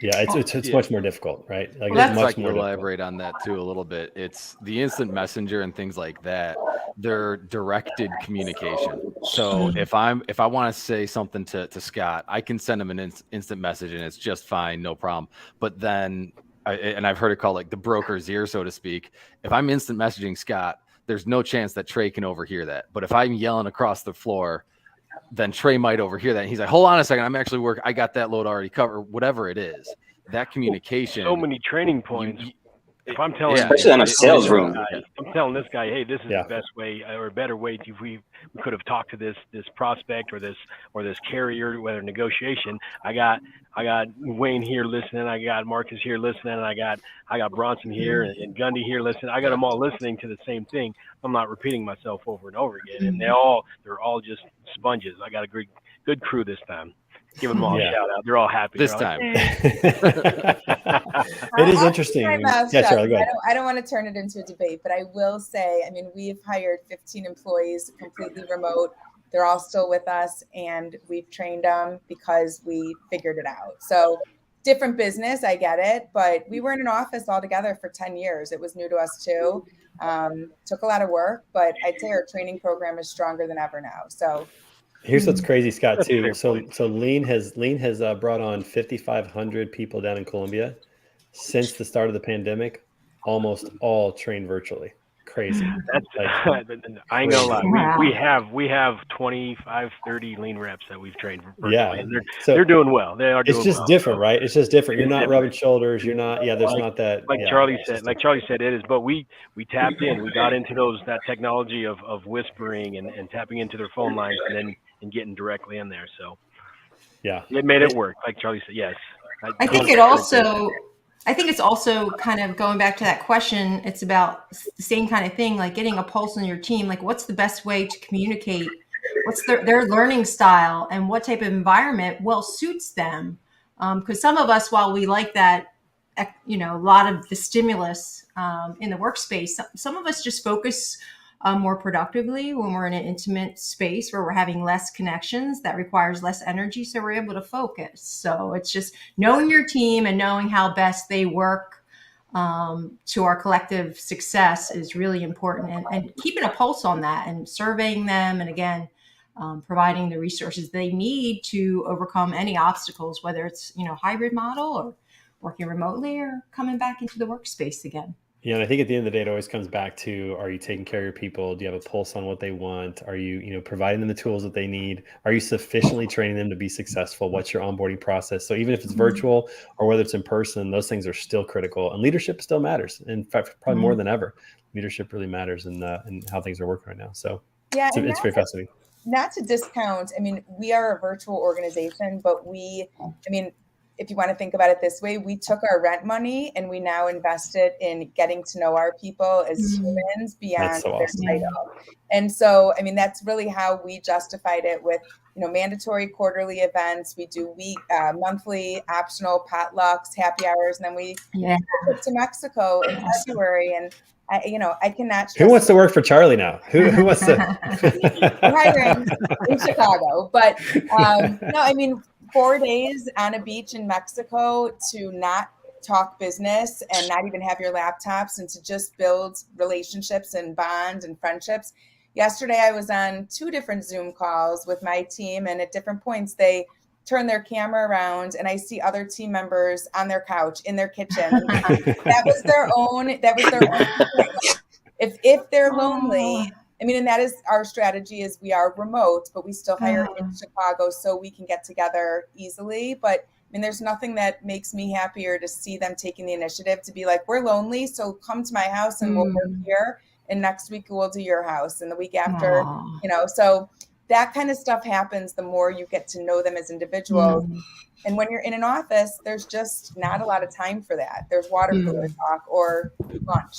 Yeah, it's much more difficult, right? Like Well, I can elaborate on that too a little bit. It's the instant messenger and things like that. They're directed communication. So if I want to say something to Scott, I can send him an instant message and it's just fine, no problem. But then, I've heard it called like the broker's ear, so to speak. If I'm instant messaging Scott, there's no chance that Trey can overhear that. But if I'm yelling across the floor, then Trey might overhear that. And he's like, hold on a second. I'm actually working. I got that load already covered, whatever it is. That communication. So many training points. If I'm telling, especially on a sales room, I'm telling this guy, hey, this is Yeah. the best way or a better way to we could have talked to this prospect or this carrier, whether negotiation. I got Wayne here listening, I got Marcus here listening, and I got Bronson here and Gundy here listening. I got them all listening to the same thing. I'm not repeating myself over and over again, and they're all just sponges. I got a good crew this time. Give them all a shout out. They're all happy This They're time. It is interesting. Yeah, Charlie, go ahead. I don't want to turn it into a debate, but I will say, I mean, we've hired 15 employees completely remote. They're all still with us, and we've trained them because we figured it out. So different business, I get it, but we were in an office all together for 10 years. It was new to us too. Took a lot of work, but I'd say our training program is stronger than ever now. So here's what's crazy, Scott, That's too. fair So point. so Lean has brought on 5,500 people down in Colombia since the start of the pandemic, almost all trained virtually. Crazy. That's I ain't gonna lie. We have 25, 30 lean reps that we've trained virtually. Yeah. And So they're doing well. They are doing it's just well. different, right? It's just different. You're It's not different. rubbing shoulders. You're not. Yeah, there's not that. Like yeah, Charlie it's said, just like Charlie said, it is. But we tapped in. We got into that technology of whispering and tapping into their phone lines and getting directly in there. So yeah, it made it work. Like Charlie said, yes. I think it's also kind of going back to that question. It's about the same kind of thing, like getting a pulse on your team. Like, what's the best way to communicate? What's their learning style and what type of environment well suits them? Because some of us, while we like that, a lot of the stimulus in the workspace, some of us just focus more productively when we're in an intimate space where we're having less connections that requires less energy. So we're able to focus. So it's just knowing your team and knowing how best they work to our collective success is really important, and keeping a pulse on that and surveying them. And again, providing the resources they need to overcome any obstacles, whether it's, hybrid model or working remotely or coming back into the workspace again. Yeah, and I think at the end of the day, it always comes back to: are you taking care of your people? Do you have a pulse on what they want? Are you, providing them the tools that they need? Are you sufficiently training them to be successful? What's your onboarding process? So even if it's virtual or whether it's in person, those things are still critical, and leadership still matters. In fact, probably more than ever, leadership really matters in how things are working right now. So yeah, it's very fascinating. Not to discount, I mean, we are a virtual organization, but if you want to think about it this way, we took our rent money and we now invest it in getting to know our people as humans beyond so their awesome. title. And so, that's really how we justified it with, mandatory quarterly events. We do monthly optional potlucks, happy hours, and then we trip to Mexico in February. And I cannot. Who wants to work for Charlie now? Who wants to? We're hiring in Chicago, but no, 4 days on a beach in Mexico to not talk business and not even have your laptops and to just build relationships and bonds and friendships. Yesterday, I was on 2 different Zoom calls with my team, and at different points, they turn their camera around and I see other team members on their couch in their kitchen. That was their own. If they're lonely, and that is our strategy. Is we are remote, but we still hire in Chicago so we can get together easily. But there's nothing that makes me happier to see them taking the initiative to be like, we're lonely, so come to my house and we'll work here. And next week we'll do your house, and the week after, so that kind of stuff happens the more you get to know them as individuals. And when you're in an office, there's just not a lot of time for that. There's water cooler talk or lunch.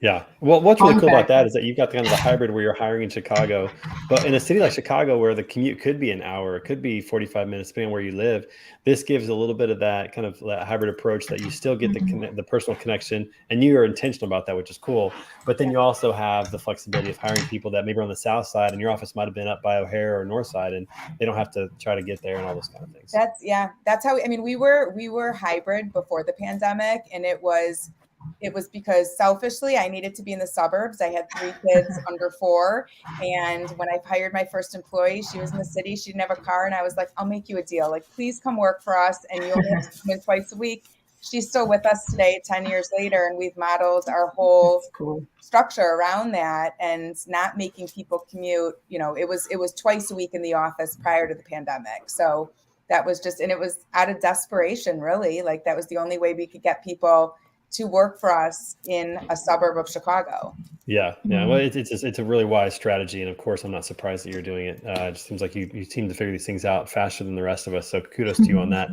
Yeah. Well, what's really cool about that is that you've got kind of the hybrid where you're hiring in Chicago, but in a city like Chicago where the commute could be an hour, it could be 45 minutes, depending on where you live. This gives a little bit of that kind of that hybrid approach that you still get the personal connection, and you are intentional about that, which is cool. But then you also have the flexibility of hiring people that maybe are on the south side, and your office might have been up by O'Hare or north side, and they don't have to try to get there and all those kind of things. That's how we were hybrid before the pandemic, and it was because selfishly I needed to be in the suburbs. I had 3 kids under 4. And when I hired my first employee, she was in the city. She didn't have a car. And I was like, I'll make you a deal. Like, please come work for us. And you only have to come in twice a week. She's still with us today, 10 years later. And we've modeled our whole structure around that and not making people commute. It was twice a week in the office prior to the pandemic. So that was and it was out of desperation, really. Like, that was the only way we could get people to work for us in a suburb of Chicago. Yeah. Well, it's a really wise strategy, and of course, I'm not surprised that you're doing it. It just seems like you seem to figure these things out faster than the rest of us. So kudos to you on that.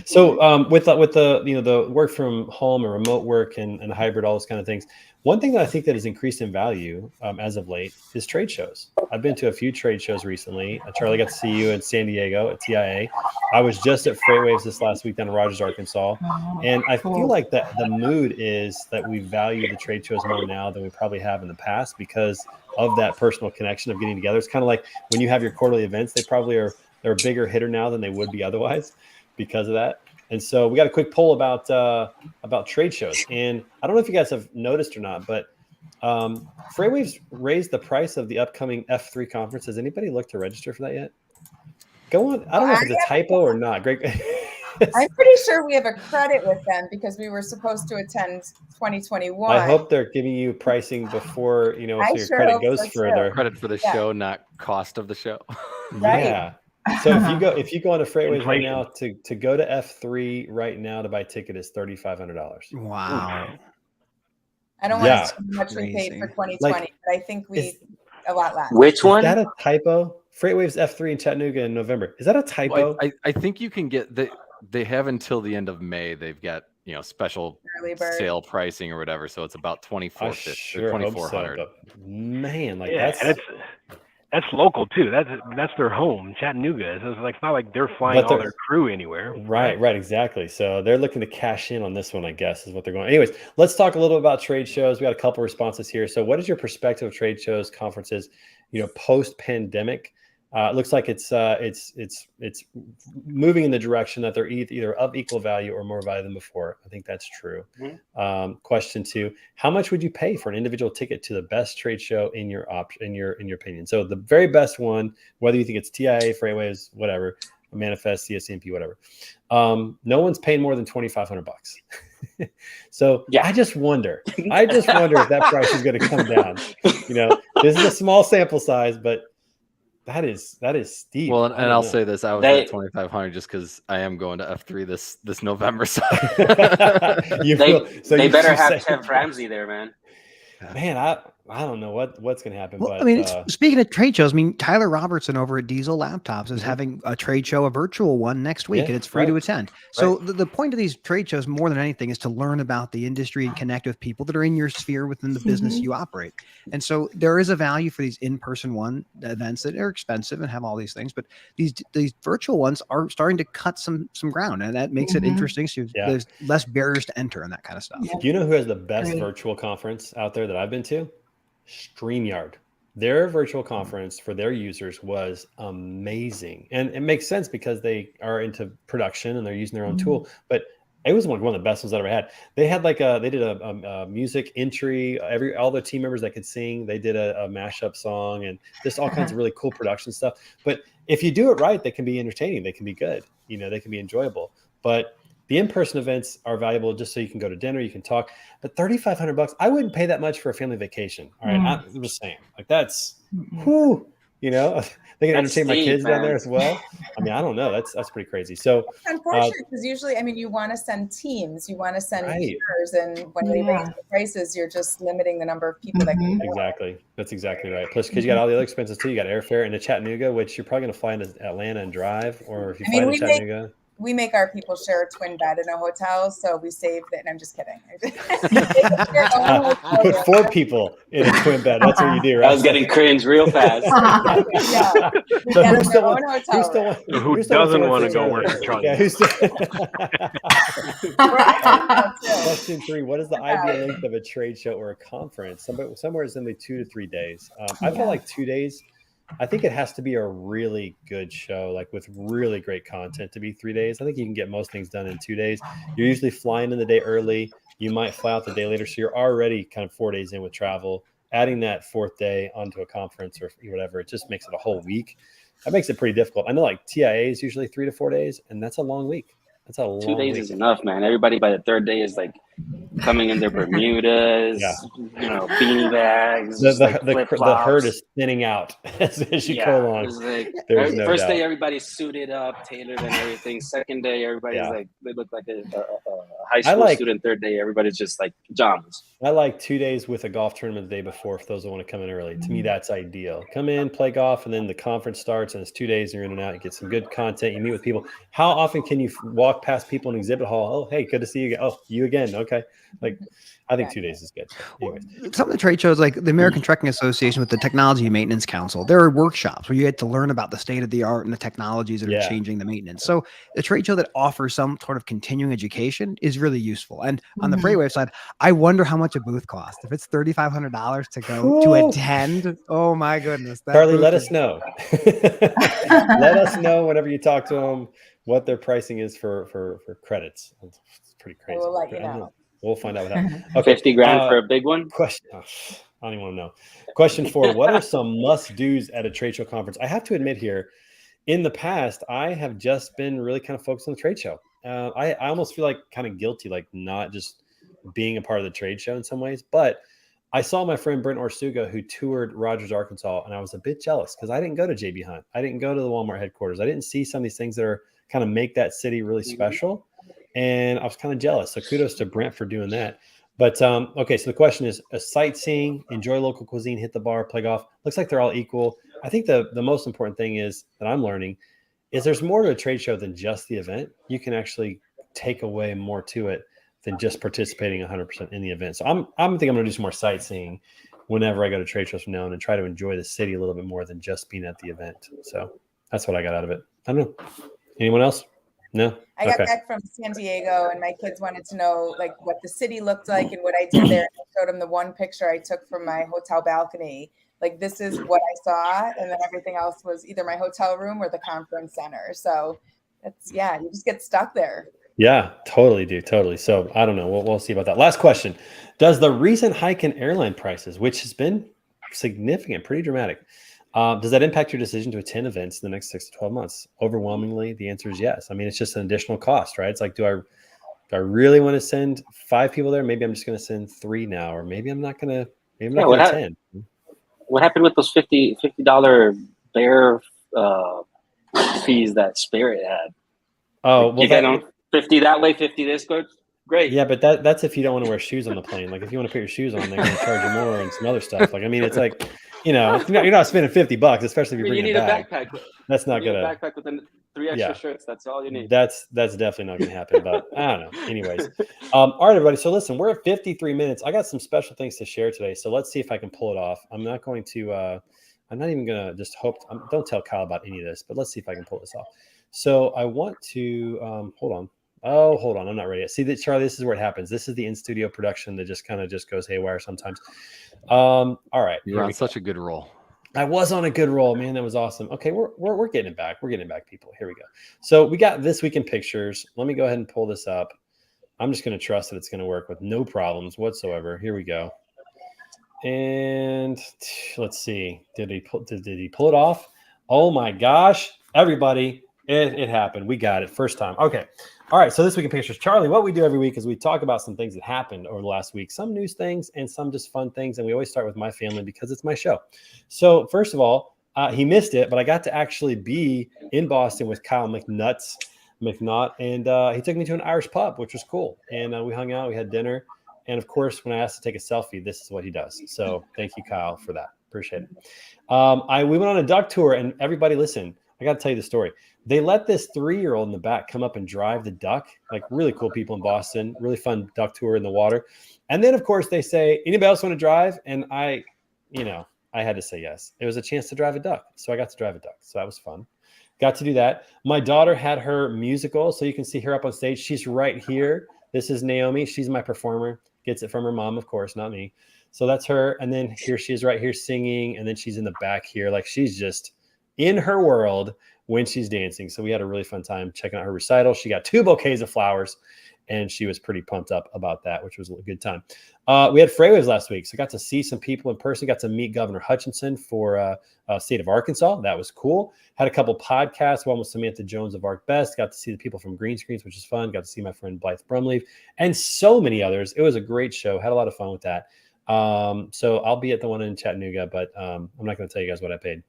So with the the work from home and remote work and hybrid, all those kind of things. One thing that I think that has increased in value as of late is trade shows. I've been to a few trade shows recently. Charlie, got to see you in San Diego at TIA. I was just at Freightwaves this last week down in Rogers, Arkansas. And I feel like that the mood is that we value the trade shows more now than we probably have in the past because of that personal connection of getting together. It's kind of like when you have your quarterly events, they're a bigger hitter now than they would be otherwise because of that. And so we got a quick poll about trade shows. And I don't know if you guys have noticed or not, but Freightwaves raised the price of the upcoming F3 conference. Has anybody looked to register for that yet? Go on. I don't know if it's a typo or not. Greg. I'm pretty sure we have a credit with them because we were supposed to attend 2021. I hope they're giving you pricing before, so your credit goes further. Credit for the show, not cost of the show. Right. Yeah. So if you go on to Freightwaves right now to go to F3 right now to buy a ticket is $3,500. Wow. I don't want to say how much we paid for 2020, but I think we a lot less. Which one? Is that a typo? Freightwaves F3 in Chattanooga in November. Is that a typo? Well, I think you can get they have until the end of May. They've got special sale pricing or whatever. So it's about $2,400. Man, that's local too. That's their home, Chattanooga. So it's not like they're flying all their crew anywhere. Right, exactly. So they're looking to cash in on this one, I guess, is what they're going. Anyways, let's talk a little about trade shows. We got a couple responses here. So what is your perspective of trade shows, conferences, post-pandemic? It looks like it's moving in the direction that they're either of equal value or more value than before. I think that's true. Mm-hmm. Question 2: how much would you pay for an individual ticket to the best trade show in your opinion? So the very best one, whether you think it's TIA, Freightwaves, whatever, Manifest, CSCMP, whatever. No one's paying more than $2,500. So yeah. I just wonder if that price is going to come down. This is a small sample size, but that is steep. Well, and I'll say this: I was at 2,500 just because I am going to F3 this November. So they better have Kev Ramsey there, man. Man, I don't know what's going to happen. Well, but, I mean, speaking of trade shows, Tyler Robertson over at Diesel Laptops is having a trade show, a virtual one next week, and it's free to attend. So the point of these trade shows, more than anything, is to learn about the industry and connect with people that are in your sphere within the business you operate. And so there is a value for these in-person events that are expensive and have all these things, but these virtual ones are starting to cut some ground, and that makes it interesting. So there's less barriers to enter and that kind of stuff. Do you know who has the best virtual conference out there that I've been to? StreamYard. Their virtual conference for their users was amazing, and it makes sense because they are into production and they're using their own tool. But it was one of the best ones I've ever had. They had they did a music entry. All the team members that could sing, they did a mashup song and just all kinds of really cool production stuff. But if you do it right, they can be entertaining. They can be good. They can be enjoyable. But the in-person events are valuable just so you can go to dinner, you can talk. But $3,500, I wouldn't pay that much for a family vacation. All right, I'm just saying, that's, they can entertain my kids down there as well. I mean, I don't know. That's pretty crazy. So it's unfortunate because usually, you want to send teams, you want to send peers, and when they raise the prices, you're just limiting the number of people that can go. Exactly. That's exactly right. Plus, because you got all the other expenses too. You got airfare into Chattanooga, which you're probably going to fly into Atlanta and drive, or if you fly into Chattanooga. We make our people share a twin bed in a hotel, so we save it. And I'm just kidding. Put 4 people in a twin bed. That's what you do, right? I was getting cringe real fast. Who doesn't want to go work for Charlie? Question 3: what is the ideal length of a trade show or a conference? Somewhere is in the 2 to 3 days. I feel like 2 days. I think it has to be a really good show, with really great content, to be 3 days. I think you can get most things done in 2 days. You're usually flying in the day early. You might fly out the day later. So you're already kind of 4 days in with travel. Adding that 4th day onto a conference or whatever, it just makes it a whole week. That makes it pretty difficult. I know TIA is usually 3 to 4 days, and that's a long week. That's a long 2 days week. is enough, man. Everybody by the 3rd day is coming in their Bermudas, Yeah. you know, beanie bags, The just like the flip-flops. herd is thinning out as you go along. It's like There's no first doubt. day everybody's suited up, tailored and everything. Second day everybody's Yeah. like they look like a high school student. Third day everybody's just like pajamas. I like 2 days with a golf tournament the day before for those that want to come in early. To me, that's ideal. Come in, play golf, and then the conference starts, and it's 2 days, and you're in and out. You get some good content. You meet with people. How often can you walk past people in exhibit hall? Oh, hey, good to see you again. Oh, you again. Okay. Like, I think 2 days is good. Anyways. Some of the trade shows, like the American Trucking Association with the Technology Maintenance Council, there are workshops where you get to learn about the state of the art and the technologies that are changing the maintenance. So the trade show that offers some sort of continuing education is really useful. And on the Freightwave side, I wonder how much a booth costs. If it's $3,500 to go to attend, oh my goodness. Charlie, let us know. Let us know whenever you talk to them what their pricing is for credits. It's pretty crazy. We'll let you know. We'll find out what happens. Okay, 50 grand for a big one. Question. I don't even want to know. Question 4. What are some must-dos at a trade show conference? I have to admit here, in the past, I have just been really kind of focused on the trade show. I almost feel like kind of guilty, like not just being a part of the trade show in some ways. But I saw my friend Brent Orsuga, who toured Rogers, Arkansas, and I was a bit jealous because I didn't go to JB Hunt. I didn't go to the Walmart headquarters. I didn't see some of these things that are kind of make that city really special. And I was kind of jealous. So kudos to Brent for doing that. But okay, so the question is sightseeing, enjoy local cuisine, hit the bar, play golf. Looks like they're all equal. I think the most important thing is that I'm learning is there's more to a trade show than just the event. You can actually take away more to it than just participating 100% in the event. So I'm thinking I'm going to do some more sightseeing whenever I go to trade shows from now on and try to enjoy the city a little bit more than just being at the event. So that's what I got out of it. I don't know. Anyone else? No. I got back from San Diego, and my kids wanted to know like what the city looked like and what I did there. I showed them the one picture I took from my hotel balcony. Like, this is what I saw, and then everything else was either my hotel room or the conference center. So it's you just get stuck there. Yeah, totally, dude. Totally. So I don't know. We'll see about that. Last question. Does the recent hike in airline prices, which has been significant, pretty dramatic, does that impact your decision to attend events in the next 6 to 12 months? Overwhelmingly, the answer is yes. I mean, it's just an additional cost, right? It's like, do I really want to send 5 people there? Maybe I'm just going to send 3 now, or maybe I'm not going to, attend. What happened with those $50 bear fees that Spirit had? Oh, well, you get on 50 that way, 50 this good. Great. Yeah, but that's if you don't want to wear shoes on the plane. Like, if you want to put your shoes on, they're going to charge you more and some other stuff. Like, I mean, it's like, you're not spending $50, especially if you're bringing a bag. You need a backpack. That's not gonna. A backpack with 3 extra shirts. That's all you need. That's definitely not gonna happen. But I don't know. Anyways, all right, everybody. So listen, we're at 53 minutes. I got some special things to share today. So let's see if I can pull it off. I'm not going to. I'm not even gonna just hope. Don't tell Kyle about any of this. But let's see if I can pull this off. So I want to hold on. Oh, hold on. I'm not ready yet. See that, Charlie, this is where it happens. This is the in-studio production that just kind of goes haywire sometimes. All right. You're on such a good roll. I was on a good roll, man. That was awesome. Okay, we're getting it back. We're getting it back, people. Here we go. So we got This Week in Pictures. Let me go ahead and pull this up. I'm just going to trust that it's going to work with no problems whatsoever. Here we go. And let's see. Did he pull it off? Oh my gosh. Everybody, it happened. We got it. First time. Okay. All right, so This Week in Pictures. Charlie, what we do every week is we talk about some things that happened over the last week, some news things and some just fun things, and we always start with my family because it's my show. So first of all, he missed it, but I got to actually be in Boston with Kyle McNaught, and he took me to an Irish pub, which was cool, and we hung out, we had dinner, and of course, when I asked to take a selfie, this is what he does. So thank you, Kyle, for that. Appreciate it. We went on a duck tour, and everybody, listen, I got to tell you the story. They let this 3-year-old in the back come up and drive the duck, like really cool people in Boston, really fun duck tour in the water. And then, of course, they say, anybody else want to drive? And I had to say yes. It was a chance to drive a duck. So I got to drive a duck. So that was fun. Got to do that. My daughter had her musical. So you can see her up on stage. She's right here. This is Naomi. She's my performer. Gets it from her mom, of course, not me. So that's her. And then here she is right here singing. And then she's in the back here. Like, she's just in her world when she's dancing. So we had a really fun time checking out her recital. She got 2 bouquets of flowers, and she was pretty pumped up about that, which was a good time. We had Freightwaves last week, so got to see some people in person. Got to meet Governor Hutchinson for state of Arkansas. That was cool. Had a couple podcasts, one with Samantha Jones of Arc Best. Got to see the people from Green Screens, which is fun. Got to see my friend Blythe Brumleaf and so many others. It was a great show. Had a lot of fun with that. So I'll be at the one in Chattanooga, but I'm not going to tell you guys what I paid.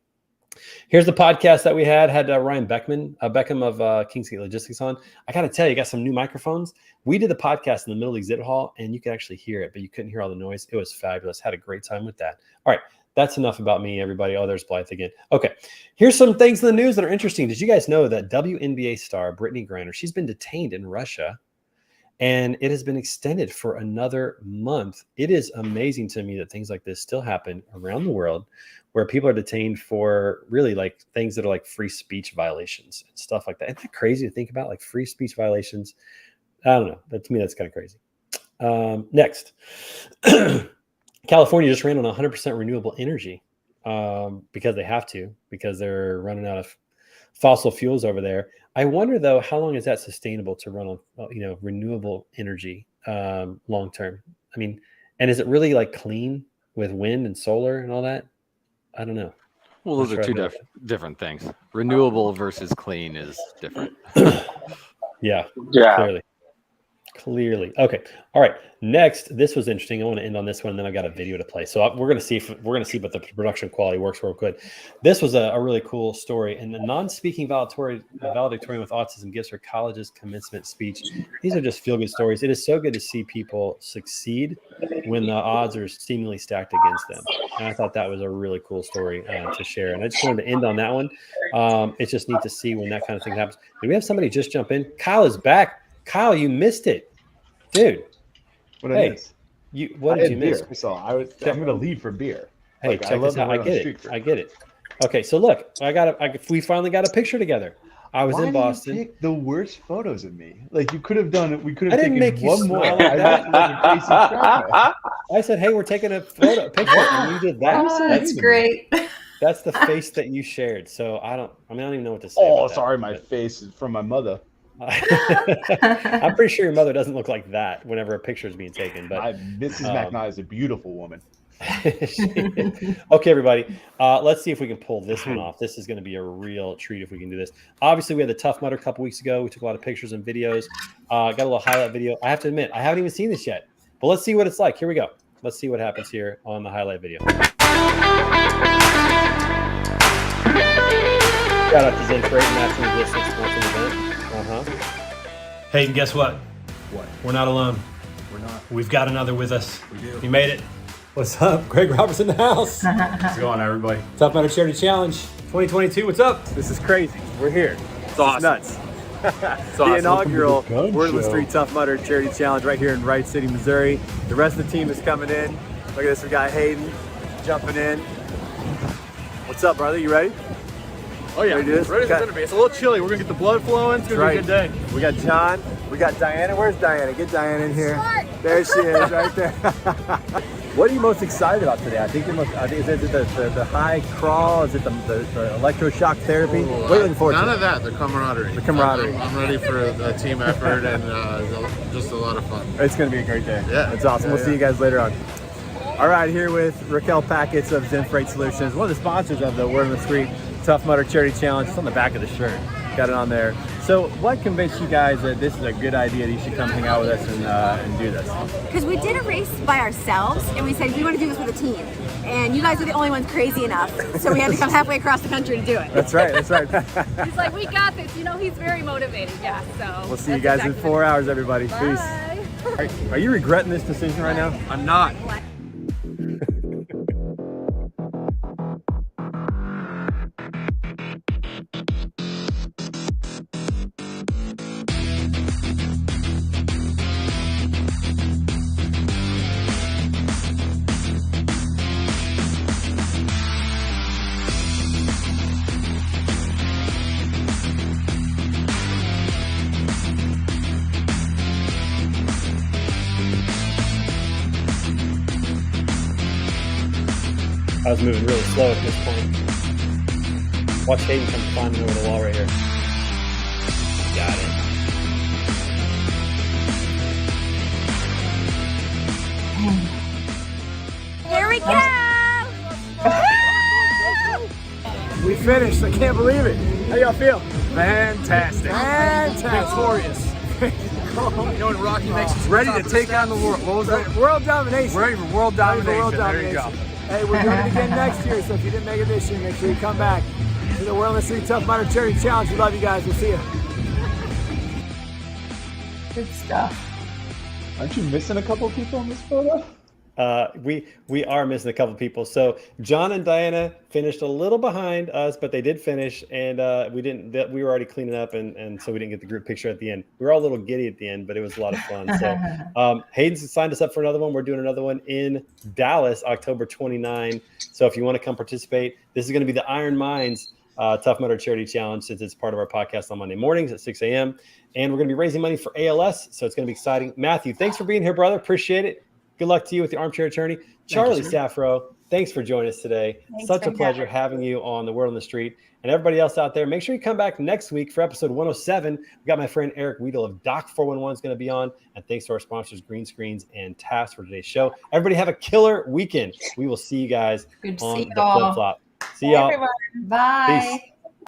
Here's the podcast that we had Ryan Beckham of Kingsgate Logistics on. I got to tell you, got some new microphones. We did the podcast in the middle of the exhibit hall, and you could actually hear it, but you couldn't hear all the noise. It was fabulous. Had a great time with that. All right, that's enough about me, everybody. Oh, there's Blythe again. Okay, here's some things in the news that are interesting. Did you guys know that WNBA star Brittany Griner, she's been detained in Russia, and it has been extended for another month. It is amazing to me that things like this still happen around the world, where people are detained for really like things that are like free speech violations and stuff like that. Isn't that crazy to think about, like free speech violations? I don't know. To me, that's kind of crazy. Next, California just ran on 100% renewable energy because they have to, because they're running out of fossil fuels over there. I wonder though, how long is that sustainable to run on, renewable energy long term? I mean, and is it really like clean with wind and solar and all that? I don't know. Well, those are two different things. Renewable versus clean is different. Yeah. Clearly. Okay. All right. Next, this was interesting. I want to end on this one, and then I've got a video to play. So we're going to see if the production quality works real good. This was a really cool story. And the non-speaking valedictorian with autism gives her college's commencement speech. These are just feel-good stories. It is so good to see people succeed when the odds are seemingly stacked against them. And I thought that was a really cool story to share. And I just wanted to end on that one. It's just neat to see when that kind of thing happens. Did we have somebody just jump in? Kyle is back. Kyle, you missed it, dude. What did I miss? What did you miss? So I'm going to leave for beer. Hey, check this out. I get it. Okay, so look, we finally got a picture together. I was in Boston. You pick the worst photos of me. Like you could have done it. We could have taken one more. I said, "Hey, we're taking a picture," and you did that. Oh, that's great. That's the face that you shared. So I don't even know what to say. Oh, sorry, my face is from my mother. I'm pretty sure your mother doesn't look like that whenever a picture is being taken. But Mrs. McNaught is a beautiful woman. Okay, everybody. Let's see if we can pull this one off. This is going to be a real treat if we can do this. Obviously, we had the Tough Mudder a couple weeks ago. We took a lot of pictures and videos. Got a little highlight video. I have to admit, I haven't even seen this yet. But let's see what it's like. Here we go. Let's see what happens here on the highlight video. Shout out to Zen Freight and National Logistics sponsoring event. Hey, and guess what? What? We're not alone. We're not. We've got another with us. We do. You made it. What's up? Greg Roberts in the house. How's it going, everybody? Tough Mudder Charity Challenge 2022. What's up? This is crazy. We're here. It's awesome. Nuts. It's The awesome. inaugural Word of the Street Tough Mudder Charity Challenge right here in Wright City, Missouri. The rest of the team is coming in. Look at this. We got Hayden jumping in. What's up, brother? You ready? Oh yeah, ready to do this? ready as it's gonna be. It's a little chilly. We're gonna get the blood flowing. It's gonna be a good day. We got John. We got Diana. Where's Diana? Get Diana in here. There she is, right there. What are you most excited about today? I think is it the high crawl? Is it the electroshock therapy? What are you looking forward to? None of that. The camaraderie. The camaraderie. I'm ready for a team effort and just a lot of fun. It's going to be a great day. Yeah. It's awesome. We'll see you guys later on. All right, here with Raquel Packets of Zen Freight Solutions, one of the sponsors of the Word on the Street Tough Mudder Charity Challenge. It's on the back of the shirt. Got it on there. So what convinced you guys that this is a good idea that you should come hang out with us and do this? Because we did a race by ourselves and we said we want to do this with a team. And you guys are the only ones crazy enough. So we had to come halfway across the country to do it. That's right, that's right. He's like, we got this. You know, he's very motivated. Yeah, so. We'll see you guys in 4 hours, everybody. Bye. Peace. Are you regretting this decision right now? I'm not. I was moving really slow at this point. Watch Hayden come climbing over the wall right here. Got it. Here we go. We finished. I can't believe it. How y'all feel? Fantastic. Victorious. You know when Rocky makes his ready to take on the world. What was that? World domination. Ready for world domination. There you go. Hey, we're doing it again next year, so if you didn't make it this year, make sure you come back to the World on the Street Tough Mudder Charity Challenge. We love you guys. We'll see you. Good stuff. Aren't you missing a couple people in this photo? We are missing a couple people. So John and Diana finished a little behind us, but they did finish, and we were already cleaning up, and so we didn't get the group picture at the end. We were all a little giddy at the end, but it was a lot of fun. So Hayden's signed us up for another one. We're doing another one in Dallas, October 29. So if you want to come participate, this is going to be the Iron Minds Tough Mudder Charity Challenge, since it's part of our podcast on Monday mornings at 6 a.m. And we're going to be raising money for ALS, so it's going to be exciting. Matthew, thanks for being here, brother. Appreciate it. Good luck to you with your armchair attorney. Charlie Saffro, thanks for joining us today. Thanks Such a for pleasure having you on The Word on the Street. And everybody else out there, make sure you come back next week for episode 107. We got my friend Eric Weedle of Doc 411 is going to be on. And thanks to our sponsors, Green Screens and TAS, for today's show. Everybody have a killer weekend. We will see you guys Good to on see the y'all. flip flop. See y'all. Everyone. Bye. Peace.